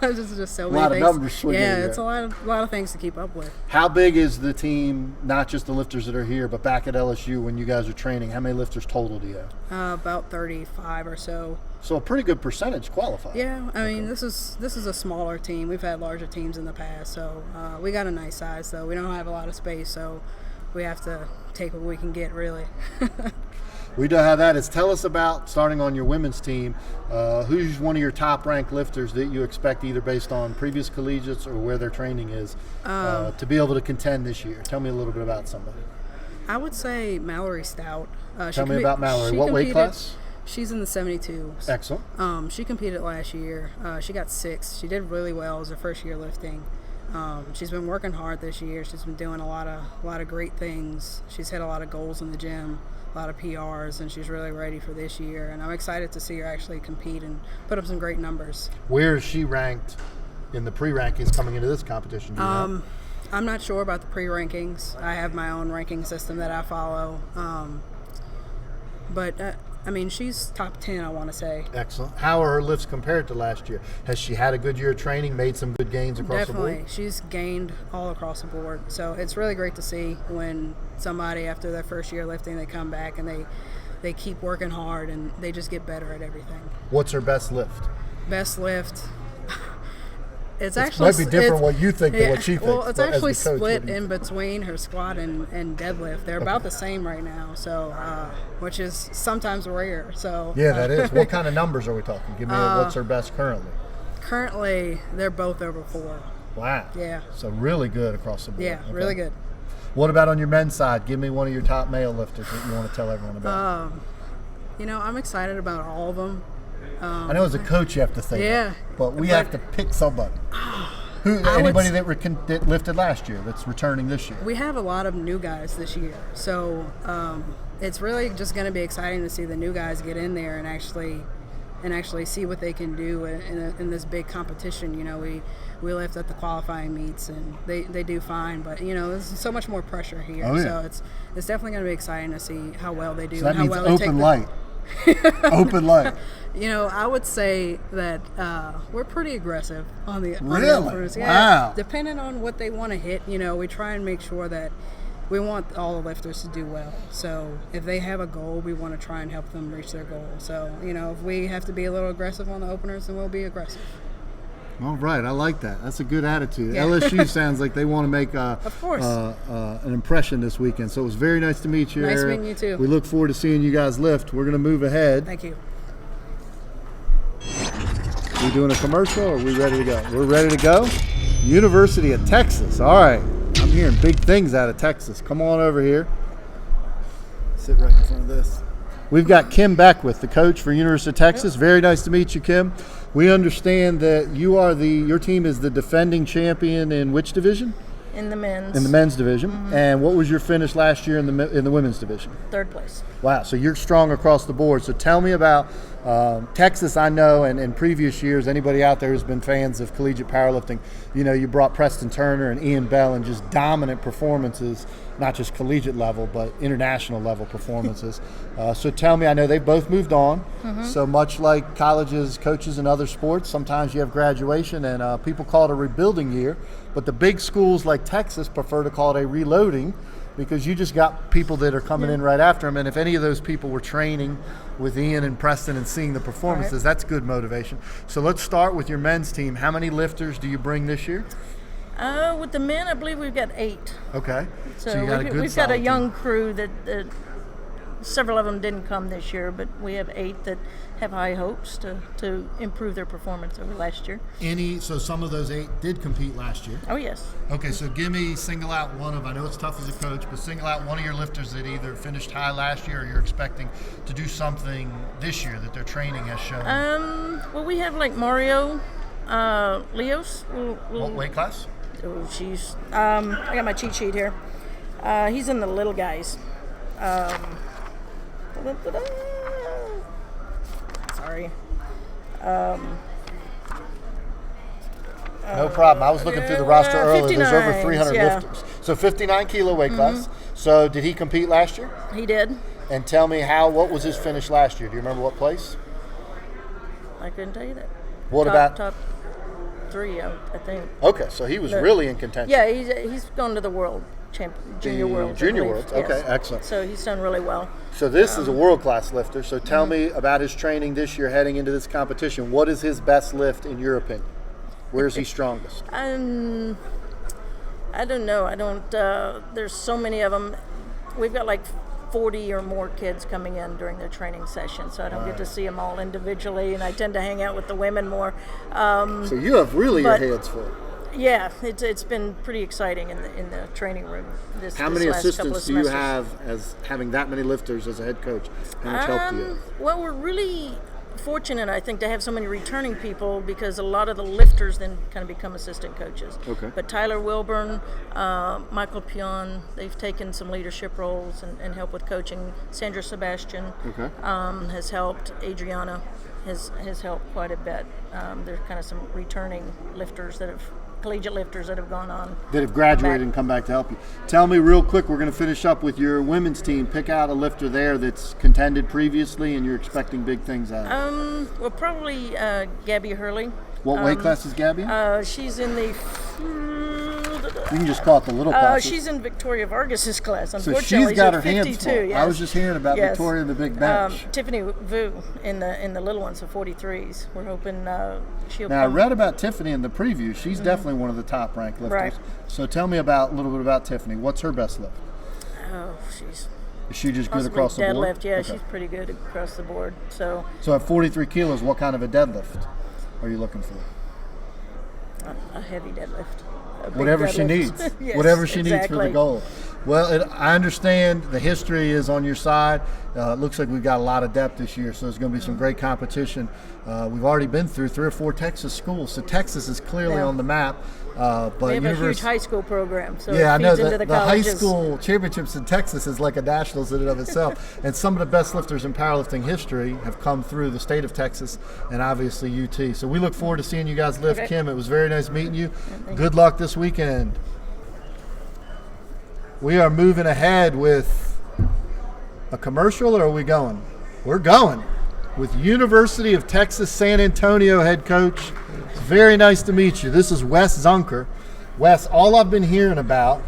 S9: There's just so many things.
S1: A lot of numbers swinging.
S9: Yeah, it's a lot of things to keep up with.
S1: How big is the team, not just the lifters that are here, but back at LSU when you guys are training? How many lifters total do you have?
S9: About 35 or so.
S1: So a pretty good percentage qualify.
S9: Yeah, I mean, this is a smaller team. We've had larger teams in the past, so we got a nice size, though. We don't have a lot of space, so we have to take what we can get, really.
S1: We know how that is. Tell us about, starting on your women's team, who's one of your top-ranked lifters that you expect, either based on previous collegiates or where their training is, to be able to contend this year? Tell me a little bit about somebody.
S9: I would say Mallory Stout.
S1: Tell me about Mallory. What weight class?
S9: She's in the 72s.
S1: Excellent.
S9: She competed last year. She got 6th. She did really well as her first year lifting. She's been working hard this year. She's been doing a lot of great things. She's hit a lot of goals in the gym, a lot of PRs, and she's really ready for this year. And I'm excited to see her actually compete and put up some great numbers.
S1: Where is she ranked in the pre-rankings coming into this competition?
S9: I'm not sure about the pre-rankings. I have my own ranking system that I follow. But I mean, she's top 10, I want to say.
S1: Excellent. How are her lifts compared to last year? Has she had a good year of training, made some good gains across the board?
S9: Definitely. She's gained all across the board. So it's really great to see when somebody, after their first year lifting, they come back and they keep working hard and they just get better at everything.
S1: What's her best lift?
S9: Best lift. It
S1: might be different what you think than what she thinks.
S9: Well, it's
S1: but as
S9: actually
S1: the coach,
S9: split
S1: what do you
S9: in
S1: think?
S9: between her squat and deadlift. They're about the same right now, so which is sometimes rare. So
S1: Yeah, that is. What kind of numbers are we talking? Give me what's her best currently.
S9: currently they're both over 4.
S1: Wow.
S9: Yeah.
S1: So really good across the board.
S9: Yeah,
S1: Okay.
S9: really good.
S1: What about on your men's side? Give me one of your top male lifters that you want to tell everyone about.
S9: I'm excited about all of them.
S1: I know as a coach you have to say
S9: Yeah,
S1: that, but we have to pick somebody. Anybody that lifted last year that's returning this year?
S9: We have a lot of new guys this year, so it's really just going to be exciting to see the new guys get in there and actually see what they can do in this big competition. You know, we lift at the qualifying meets and they do fine, but there's so much more pressure here.
S1: Oh, yeah.
S9: So it's definitely going to be exciting to see how well they do.
S1: So that
S9: and how
S1: means
S9: well they take
S1: open light. Open light.
S9: I would say that we're pretty aggressive on the
S1: Really?
S9: uppers. Yeah,
S1: Wow.
S9: depending on what they want to hit, we try and make sure that we want all the lifters to do well. So if they have a goal, we want to try and help them reach their goal. So, if we have to be a little aggressive on the openers, then we'll be aggressive.
S1: All right, I like that. That's a good attitude.
S9: Yeah.
S1: LSU sounds like they want to make
S9: Of course.
S1: An impression this weekend. So it was very nice to meet you.
S9: Nice
S1: Era.
S9: meeting you, too.
S1: We look forward to seeing you guys lift. We're going to move ahead.
S9: Thank you.
S1: We doing a commercial or are we ready to go? We're ready to go. University of Texas. All right. I'm hearing big things out of Texas. Come on over here. Sit right in front of this. We've got Kim Beckwith, the coach for University of Texas. Very nice to meet you, Kim. We understand that your team is the defending champion in which division?
S10: In the men's.
S1: In the men's division. And what was your finish last year in the women's division?
S10: 3rd place.
S1: Wow, so you're strong across the board. So tell me about Texas. I know, and in previous years, anybody out there who's been fans of collegiate powerlifting, you brought Preston Turner and Ian Bell in just dominant performances, not just collegiate level, but international level performances. So tell me, I know they've both moved on. So much like colleges, coaches, and other sports, sometimes you have graduation and people call it a rebuilding year, but the big schools like Texas prefer to call it a reloading because you just got people that are coming in right after them. And if any of those people were training with Ian and Preston and seeing the performances, that's good motivation. So let's start with your men's team. How many lifters do you bring this year?
S10: With the men, I believe we've got 8.
S1: Okay.
S10: So
S1: you got a good
S10: we've got a
S1: solid
S10: young
S1: team.
S10: crew that several of them didn't come this year, but we have 8 that have high hopes to improve their performance over last year.
S1: So some of those 8 did compete last year.
S10: Oh, yes.
S1: Okay, so single out one of, I know it's tough as a coach, but single out one of your lifters that either finished high last year or you're expecting to do something this year that their training has shown.
S10: Well, we have like Mario Leos.
S1: What weight class?
S10: Oh, she's. I got my cheat sheet here. He's in the little guys. Sorry.
S1: No problem. I was looking through the roster earlier. There's over
S10: 59s,
S1: 300
S10: yeah.
S1: lifters. So 59 kilo weight class. So did he compete last year?
S10: He did.
S1: And tell me what was his finish last year? Do you remember what place?
S10: I couldn't tell you that.
S1: What about?
S10: Top 3, I think.
S1: Okay, so he was really in contention.
S10: Yeah, he's gone to the world junior world.
S1: Junior worlds. Okay, excellent.
S10: So he's done really well.
S1: So this is a world-class lifter. So tell me about his training this year heading into this competition. What is his best lift in your opinion? Where's he strongest?
S10: I don't know. There's so many of them. We've got like 40 or more kids coming in during their training session, so I don't get to see them all individually, and I tend to hang out with the women more.
S1: So you have really your hands full.
S10: Yeah, it's been pretty exciting in the training room.
S1: How many assistants do you have as having that many lifters as a head coach? How much help do you have?
S10: Well, we're really fortunate, I think, to have so many returning people because a lot of the lifters then kind of become assistant coaches.
S1: Okay.
S10: But Tyler Wilburn, Michael Pion, they've taken some leadership roles and help with coaching. Sandra Sebastian has helped. Adriana has helped quite a bit. There's kind of some returning lifters that have collegiate lifters that have gone on.
S1: That have graduated and come back to help you. Tell me real quick, we're going to finish up with your women's team. Pick out a lifter there that's contended previously and you're expecting big things out of.
S10: Well, probably Gabby Hurley.
S1: What weight class is Gabby?
S10: She's in the.
S1: You can just call it the little class.
S10: She's in Victoria Vargas's class.
S1: So
S10: Unfortunately,
S1: she's got her
S10: 52,
S1: hands full.
S10: yes.
S1: I was just hearing about
S10: Yes.
S1: Victoria and the big bench.
S10: Tiffany Vu in the little ones, the 43s. We're hoping she'll.
S1: Now I
S10: come.
S1: read about Tiffany in the preview. She's definitely one of the top ranked lifters.
S10: Right.
S1: So tell me a little bit about Tiffany. What's her best lift?
S10: Oh, she's.
S1: Is she just good
S10: Possibly
S1: across the board?
S10: deadlift, yeah,
S1: Okay.
S10: she's pretty good across the board. So
S1: at 43 kilos, what kind of a deadlift are you looking for?
S10: a heavy deadlift. A big
S1: Whatever she
S10: deadlift.
S1: needs.
S10: Yes,
S1: Whatever she needs for the
S10: exactly.
S1: goal. Well, I understand the history is on your side. It looks like we've got a lot of depth this year, so there's going to be some great competition. We've already been through 3 or 4 Texas schools, so Texas is clearly
S10: Yeah.
S1: on the map. But
S10: We have a huge high school program, so
S1: yeah, I
S10: it
S1: know
S10: feeds into
S1: that
S10: the
S1: the high
S10: colleges.
S1: school championships in Texas is like a nationals in and of itself. And some of the best lifters in powerlifting history have come through the state of Texas and obviously UT. So we look forward to seeing you guys lift.
S10: Okay.
S1: Kim, it was very nice meeting you. Good luck this weekend. We are moving ahead with a commercial, or are we going? We're going with University of Texas San Antonio head coach. It's very nice to meet you. This is Wes Zunker. Wes, all I've been hearing about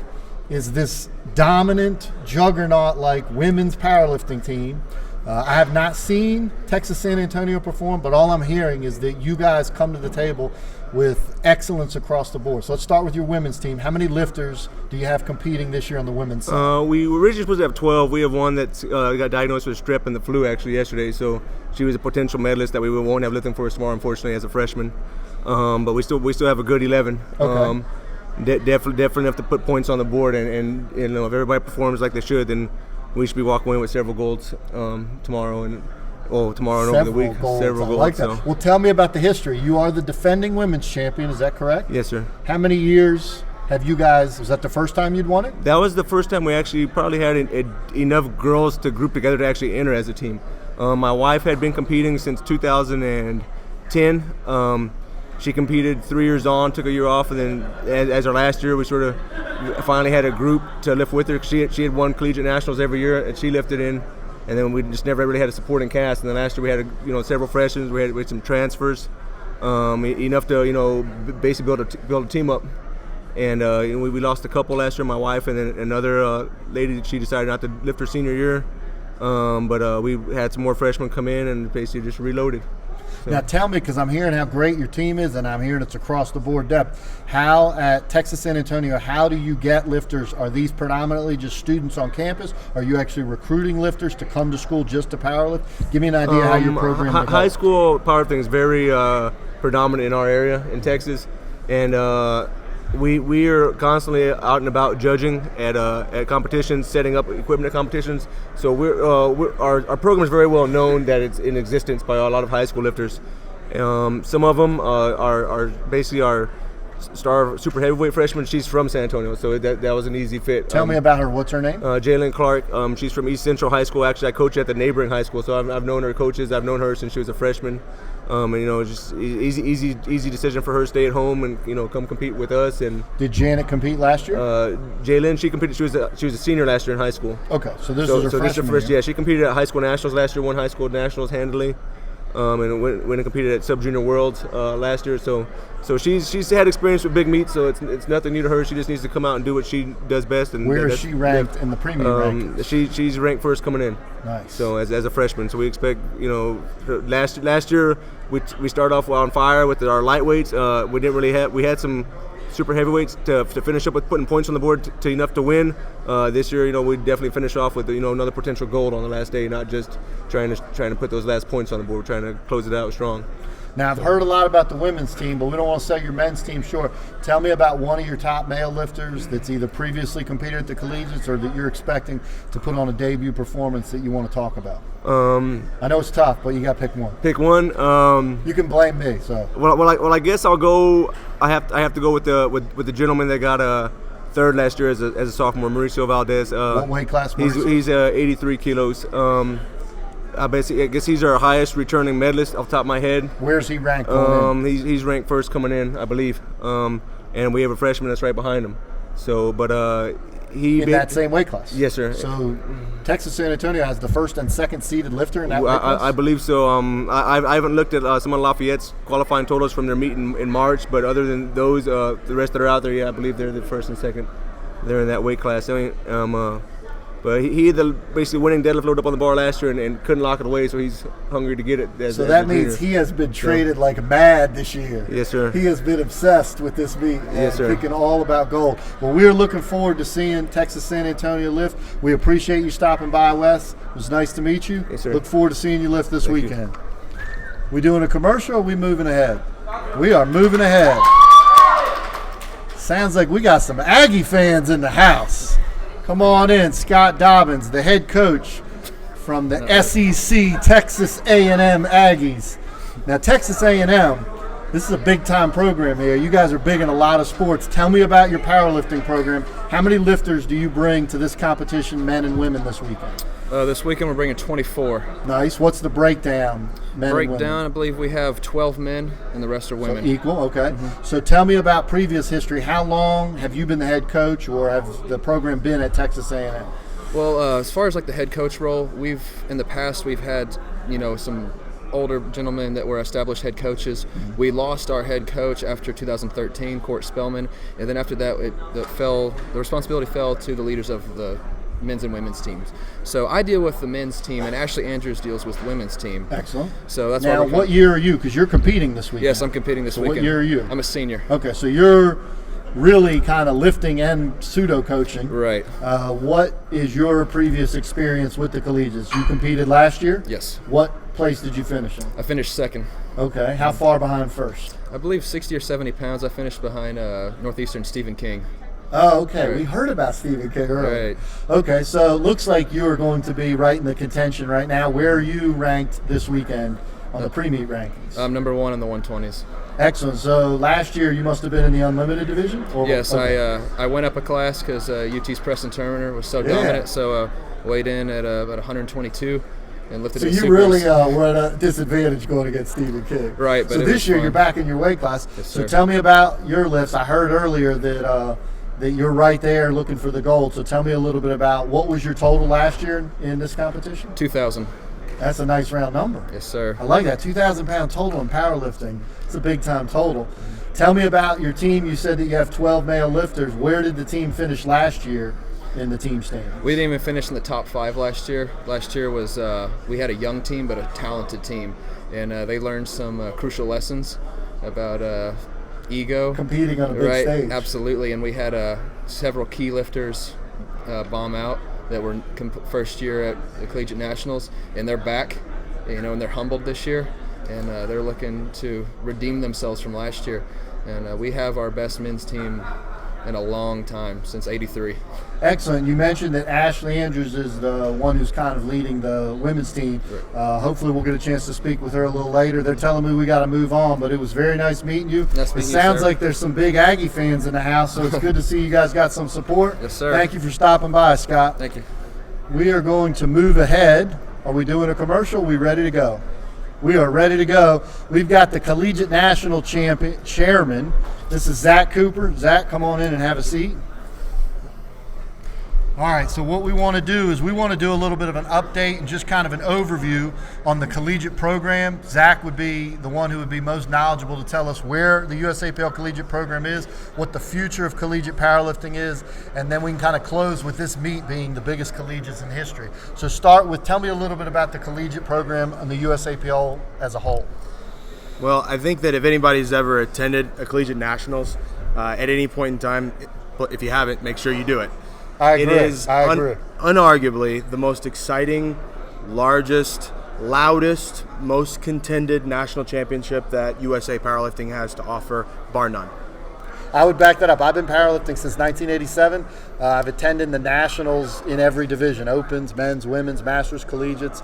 S1: is this dominant, juggernaut-like women's powerlifting team. I have not seen Texas San Antonio perform, but all I'm hearing is that you guys come to the table with excellence across the board. So let's start with your women's team. How many lifters do you have competing this year on the women's side?
S11: We were originally supposed to have 12. We have one that got diagnosed with strep and the flu actually yesterday. So she was a potential medalist that we won't have lifting for us tomorrow, unfortunately, as a freshman. But we still have a good 11.
S1: Okay.
S11: Definitely enough to put points on the board. And you know, if everybody performs like they should, then we should be walking away with several golds tomorrow and over the week.
S1: Goals.
S11: Several
S1: I
S11: golds.
S1: like that.
S11: So.
S1: Well, tell me about the history. You are the defending women's champion, is that correct?
S11: Yes, sir.
S1: How many years have you guys, was that the first time you'd won it?
S11: That was the first time we actually probably had enough girls to group together to actually enter as a team. My wife had been competing since 2010. She competed 3 years on, took a year off, and then as our last year, we sort of finally had a group to lift with her. She had won collegiate nationals every year, and she lifted in. And then we just never really had a supporting cast. And then last year we had several freshmen. We had some transfers, enough to basically build a team up. And we lost a couple last year, my wife and then another lady. She decided not to lift her senior year, but we had some more freshmen come in and basically just reloaded. So.
S1: Now tell me, because I'm hearing how great your team is, and I'm hearing it's across the board depth. How at Texas San Antonio, how do you get lifters? Are these predominantly just students on campus? Are you actually recruiting lifters to come to school just to powerlift? Give me an idea how your program develops.
S11: High school powerlifting is very predominant in our area in Texas, and we are constantly out and about judging at competitions, setting up equipment at competitions. So our program is very well known that it's in existence by a lot of high school lifters. Some of them are basically our star super heavyweight freshman. She's from San Antonio, so that was an easy fit.
S1: Tell me about her. What's her name?
S11: Jalen Clark. She's from East Central High School. Actually, I coach at the neighboring high school, so I've known her coaches. I've known her since she was a freshman. And just easy decision for her to stay at home and come compete with us. And
S1: did Janet compete last year?
S11: Jalen, she competed. She was a senior last year in high school.
S1: Okay, so this is her freshman year.
S11: Yeah, she competed at high school nationals last year. Won high school nationals handily. And went and competed at Sub Junior Worlds last year. So she's had experience with big meets, so it's nothing new to her. She just needs to come out and do what she does best. And
S1: where is she ranked in the premium rankings?
S11: She's ranked first coming in.
S1: Nice.
S11: So as a freshman, so we expect last year we started off on fire with our lightweights. We had some super heavyweights to finish up with putting points on the board to enough to win. This year, we definitely finish off with another potential gold on the last day, not just trying to put those last points on the board. We're trying to close it out strong.
S1: Now, I've heard a lot about the women's team, but we don't want to sell your men's team short. Tell me about one of your top male lifters that's either previously competed at the collegiates or that you're expecting to put on a debut performance that you want to talk about. I know it's tough, but you got to pick one.
S11: Pick one.
S1: You can blame me. So.
S11: Well, I guess I'll go. I have to go with the gentleman that got third last year as a sophomore, Mauricio Valdez.
S1: What weight class? Mauricio?
S11: He's 83 kilos. I guess he's our highest returning medalist off the top of my head.
S1: Where's he ranked?
S11: He's ranked first coming in, I believe. And and we have a freshman that's right behind him. So, but he
S1: in that same weight class.
S11: Yes, sir.
S1: So Texas San Antonio has the first and second seeded lifter in that weight class?
S11: I believe so. I haven't looked at some of Lafayette's qualifying totals from their meet in March, but other than those, the rest that are out there, yeah, I believe they're the first and second. They're in that weight class. I mean, but he had the basically winning deadlift load up on the bar last year and couldn't lock it away, so he's hungry to get it.
S1: So that means he has been traded like mad this year.
S11: Yes, sir.
S1: He has been obsessed with this meet and
S11: sir.
S1: thinking all about gold. Well, we're looking forward to seeing Texas San Antonio lift. We appreciate you stopping by, Wes. It was nice to meet you.
S11: Yes, sir.
S1: Look forward to seeing you lift this
S11: Thank
S1: weekend. We doing a commercial or are we moving ahead? We are moving ahead. Sounds like we got some Aggie fans in the house. Come on in, Scott Dobbins, the head coach from the SEC Texas A&M Aggies. Now, Texas A&M, this is a big-time program here. You guys are big in a lot of sports. Tell me about your powerlifting program. How many lifters do you bring to this competition, men and women, this weekend?
S12: This weekend we're bringing 24.
S1: Nice. What's the breakdown, men and women?
S12: Breakdown, I believe we have 12 men and the rest are women.
S1: So equal, okay. So tell me about previous history. How long have you been the head coach, or have the program been at Texas A&M?
S12: Well, as far as like the head coach role, in the past we've had, some older gentlemen that were established head coaches. We lost our head coach after 2013, Court Spellman, and then after that the responsibility fell to the leaders of the men's and women's teams. So I deal with the men's team, and Ashley Andrews deals with the women's team.
S1: Excellent.
S12: So that's
S1: now, what year are you? Because you're competing this weekend.
S12: Yes, I'm competing this weekend.
S1: What year are you?
S12: I'm a senior.
S1: Okay, so you're really kind of lifting and pseudo coaching.
S12: Right.
S1: What is your previous experience with the collegiates? You competed last year?
S12: Yes.
S1: What place did you finish in?
S12: I finished second.
S1: Okay. How far behind first?
S12: I believe 60 or 70 pounds. I finished behind Northeastern Stephen King.
S1: Oh, okay.
S12: Right.
S1: We heard about Stephen King earlier.
S12: Right.
S1: Okay, so it looks like you are going to be right in the contention right now. Where are you ranked this weekend on the pre-meet rankings?
S12: I'm number 1 in the 120s.
S1: Excellent. So last year you must have been in the unlimited division?
S12: Yes,
S1: okay.
S12: I went up a class because UT's Preston Turner was so dominant, so weighed in at about 122 and lifted.
S1: So you really were at a disadvantage going against Stephen King.
S12: Right. But
S1: so this year you're back in your weight class.
S12: Yes,
S1: so
S12: sir.
S1: tell me about your lifts. I heard earlier that you're right there looking for the gold. So tell me a little bit about what was your total last year in this competition?
S12: 2,000.
S1: That's a nice round number.
S12: Yes, sir.
S1: I like that. 2,000 pound total in powerlifting. It's a big time total. Tell me about your team. You said that you have 12 male lifters. Where did the team finish last year in the team standings?
S12: We didn't even finish in the top 5 last year. Last year was we had a young team but a talented team, and they learned some crucial lessons about ego.
S1: Competing on a big stage.
S12: Absolutely, and we had several key lifters bomb out that were first year at the Collegiate Nationals, and they're back, and they're humbled this year, and they're looking to redeem themselves from last year. And we have our best men's team in a long time, since '83.
S1: Excellent. You mentioned that Ashley Andrews is the one who's kind of leading the women's team. Hopefully we'll get a chance to speak with her a little later. They're telling me we got to move on, but it was very nice meeting you.
S12: Nice
S1: It
S12: meeting you,
S1: sounds
S12: sir.
S1: like there's some big Aggie fans in the house, so it's good to see you guys got some support.
S12: Yes, sir.
S1: Thank you for stopping by, Scott.
S12: Thank you.
S1: We are going to move ahead. Are we doing a commercial? Are we ready to go? We are ready to go. We've got the Collegiate National Chairman. This is Zach Cooper. Zach, come on in and have a seat. All right, so what we want to do is we want to do a little bit of an update and just kind of an overview on the collegiate program. Zach would be the one who would be most knowledgeable to tell us where the USAPL collegiate program is, what the future of collegiate powerlifting is, and then we can kind of close with this meet being the biggest collegiates in history. So tell me a little bit about the collegiate program and the USAPL as a whole.
S6: Well, I think that if anybody's ever attended a Collegiate Nationals at any point in time, if you haven't, make sure you do it.
S1: I agree.
S6: It is
S1: I agree.
S6: Unarguably the most exciting, largest, loudest, most contended national championship that USA Powerlifting has to offer, bar none.
S1: I would back that up. I've been powerlifting since 1987. I've attended the nationals in every division, opens, men's, women's, masters, collegiates.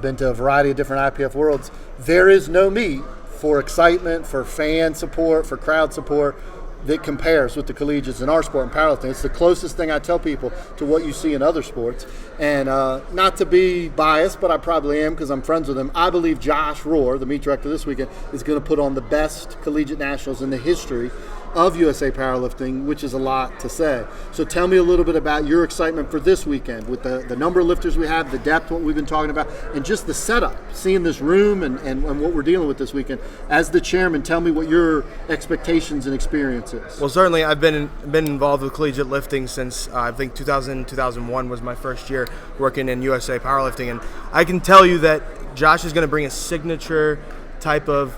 S1: Been to a variety of different IPF worlds. There is no meet for excitement, for fan support, for crowd support that compares with the collegiates in our sport and powerlifting. It's the closest thing I tell people to what you see in other sports. And not to be biased, but I probably am because I'm friends with him. I believe Josh Rohr, the meet director this weekend, is going to put on the best collegiate nationals in the history of USA Powerlifting, which is a lot to say. So tell me a little bit about your excitement for this weekend with the number of lifters we have, the depth, what we've been talking about, and just the setup, seeing this room and what we're dealing with this weekend. As the chairman, tell me what your expectations and experience is.
S6: Well, certainly I've been involved with collegiate lifting since I think 2001 was my first year working in USA Powerlifting, and I can tell you that Josh is going to bring a signature type of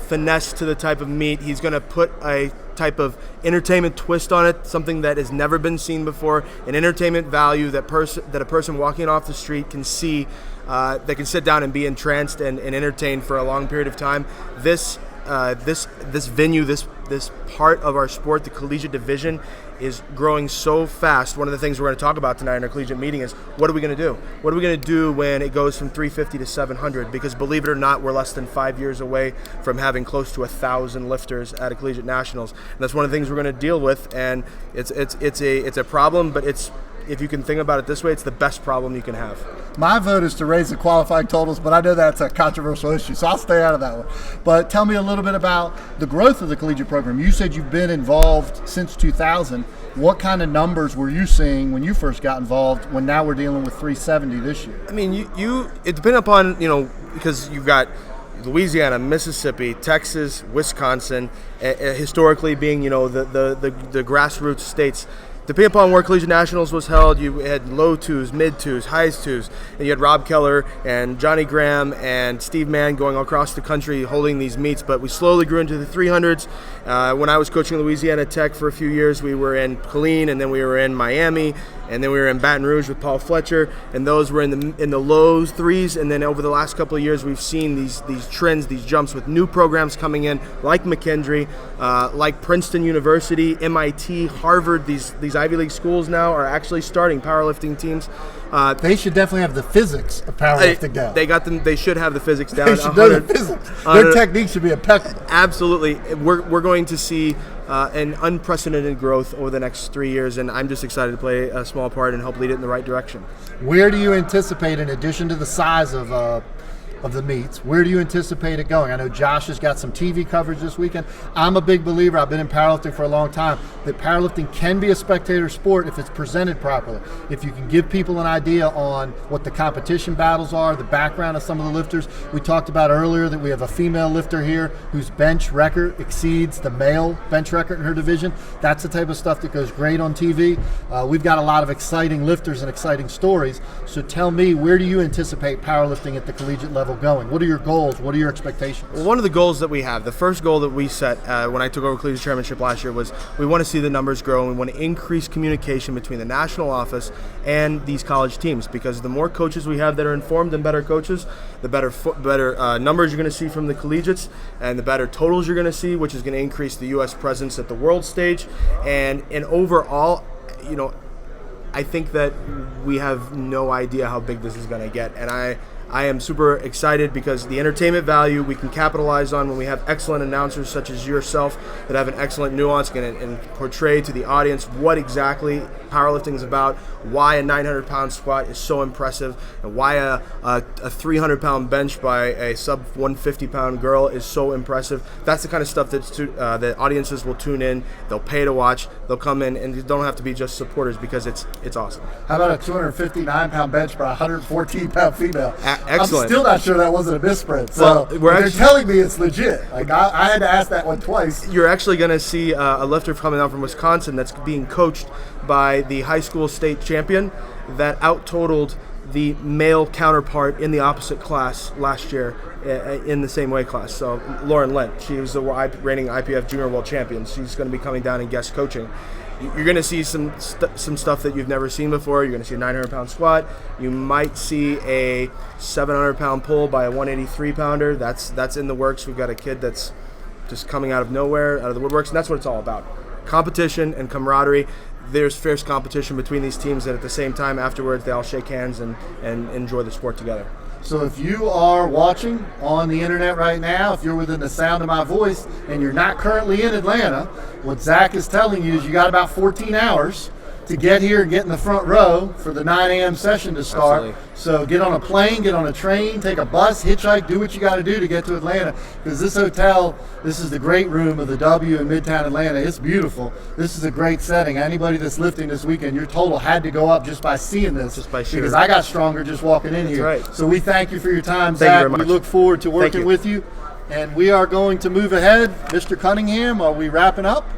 S6: finesse to the type of meet. He's going to put a type of entertainment twist on it, something that has never been seen before, an entertainment value that a person walking off the street can see, that can sit down and be entranced and entertained for a long period of time. This venue, this part of our sport, the collegiate division, is growing so fast. One of the things we're going to talk about tonight in our collegiate meeting is what are we going to do? What are we going to do when it goes from 350 to 700? Because believe it or not, we're less than 5 years away from having close to 1,000 lifters at a collegiate nationals. And that's one of the things we're going to deal with. And it's a problem, but if you can think about it this way, it's the best problem you can have.
S1: My vote is to raise the qualifying totals, but I know that's a controversial issue, so I'll stay out of that one. But tell me a little bit about the growth of the collegiate program. You said you've been involved since 2000. What kind of numbers were you seeing when you first got involved, when now we're dealing with 370 this year?
S6: I mean, it depends upon, because you've got Louisiana, Mississippi, Texas, Wisconsin, historically being, the grassroots states. Depending upon where Collegiate Nationals was held, you had low twos, mid twos, highest twos, and you had Rob Keller and Johnny Graham and Steve Mann going across the country holding these meets. But we slowly grew into the 300s. When I was coaching Louisiana Tech for a few years, we were in Killeen, and then we were in Miami, and then we were in Baton Rouge with Paul Fletcher, and those were in the low threes. And then over the last couple of years, we've seen these trends, these jumps with new programs coming in, like McKendree, like Princeton University, MIT, Harvard. These Ivy League schools now are actually starting powerlifting teams.
S1: They should definitely have the physics of powerlifting down.
S6: They got them. They should have the physics down.
S1: They should know the physics. Their technique should be impeccable.
S6: Absolutely. We're going to see an unprecedented growth over the next 3 years, and I'm just excited to play a small part and help lead it in the right direction.
S1: Where do you anticipate, in addition to the size of the meets, where do you anticipate it going? I know Josh has got some TV coverage this weekend. I'm a big believer, I've been in powerlifting for a long time, that powerlifting can be a spectator sport if it's presented properly. If you can give people an idea on what the competition battles are, the background of some of the lifters. We talked about earlier that we have a female lifter here whose bench record exceeds the male bench record in her division. That's the type of stuff that goes great on TV. We've got a lot of exciting lifters and exciting stories. So tell me, where do you anticipate powerlifting at the collegiate level going? What are your goals? What are your expectations?
S6: Well, one of the goals that we have, the first goal that we set when I took over collegiate chairmanship last year, was we want to see the numbers grow, and we want to increase communication between the national office and these college teams, because the more coaches we have that are informed and better coaches, the better numbers you're going to see from the collegiates, and the better totals you're going to see, which is going to increase the U.S. presence at the world stage. And overall, I think that we have no idea how big this is going to get, and I am super excited because the entertainment value we can capitalize on when we have excellent announcers such as yourself that have an excellent nuance and portray to the audience what exactly powerlifting is about, why a 900-pound squat is so impressive, and why a 300-pound bench by a sub 150-pound girl is so impressive. That's the kind of stuff that audiences will tune in. They'll pay to watch. They'll come in, and they don't have to be just supporters because it's awesome.
S1: How about a 259-pound bench by a 114-pound female?
S6: Excellent.
S1: I'm still not sure that wasn't a misprint. So they're telling me it's legit. Like I had to ask that one twice.
S6: You're actually going to see a lifter coming out from Wisconsin that's being coached by the high school state champion that out-totaled the male counterpart in the opposite class last year in the same weight class. So Lauren Lent, she was the reigning IPF Junior World Champion. She's going to be coming down and guest coaching. You're going to see some stuff that you've never seen before. You're going to see a 900-pound squat. You might see a 700-pound pull by a 183-pounder. That's in the works. We've got a kid that's just coming out of nowhere, out of the woodworks, and that's what it's all about. Competition and camaraderie. There's fierce competition between these teams, and at the same time, afterwards, they all shake hands and enjoy the sport together.
S1: So if you are watching on the internet right now, if you're within the sound of my voice and you're not currently in Atlanta, what Zach is telling you is you got about 14 hours to get here and get in the front row for the 9 a.m. session to start.
S6: Absolutely.
S1: So get on a plane, get on a train, take a bus, hitchhike, do what you got to do to get to Atlanta. Because this hotel, this is the great room of the W in Midtown Atlanta. It's beautiful. This is a great setting. Anybody that's lifting this weekend, your total had to go up just by seeing this.
S6: Just by sheer-
S1: Because I got stronger just walking in here.
S6: right.
S1: So we thank you for your time,
S6: Thank you
S1: Zach.
S6: very much.
S1: We look forward to working
S6: you.
S1: with you. And we are going to move ahead. Mr. Cunningham, are we wrapping up?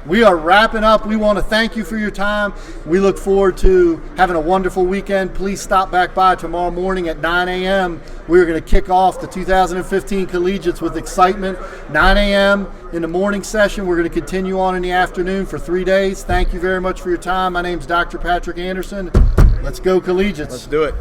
S1: We are wrapping up. We want to thank you for your time. We look forward to having a wonderful weekend. Please stop back by tomorrow morning at 9 a.m. We're going to kick off the 2015 Collegiates with excitement. 9 a.m. in the morning session. We're going to continue on in the afternoon for 3 days. Thank you very much for your time. My name's Dr. Patrick Anderson. Let's go Collegiates.
S6: Let's do it.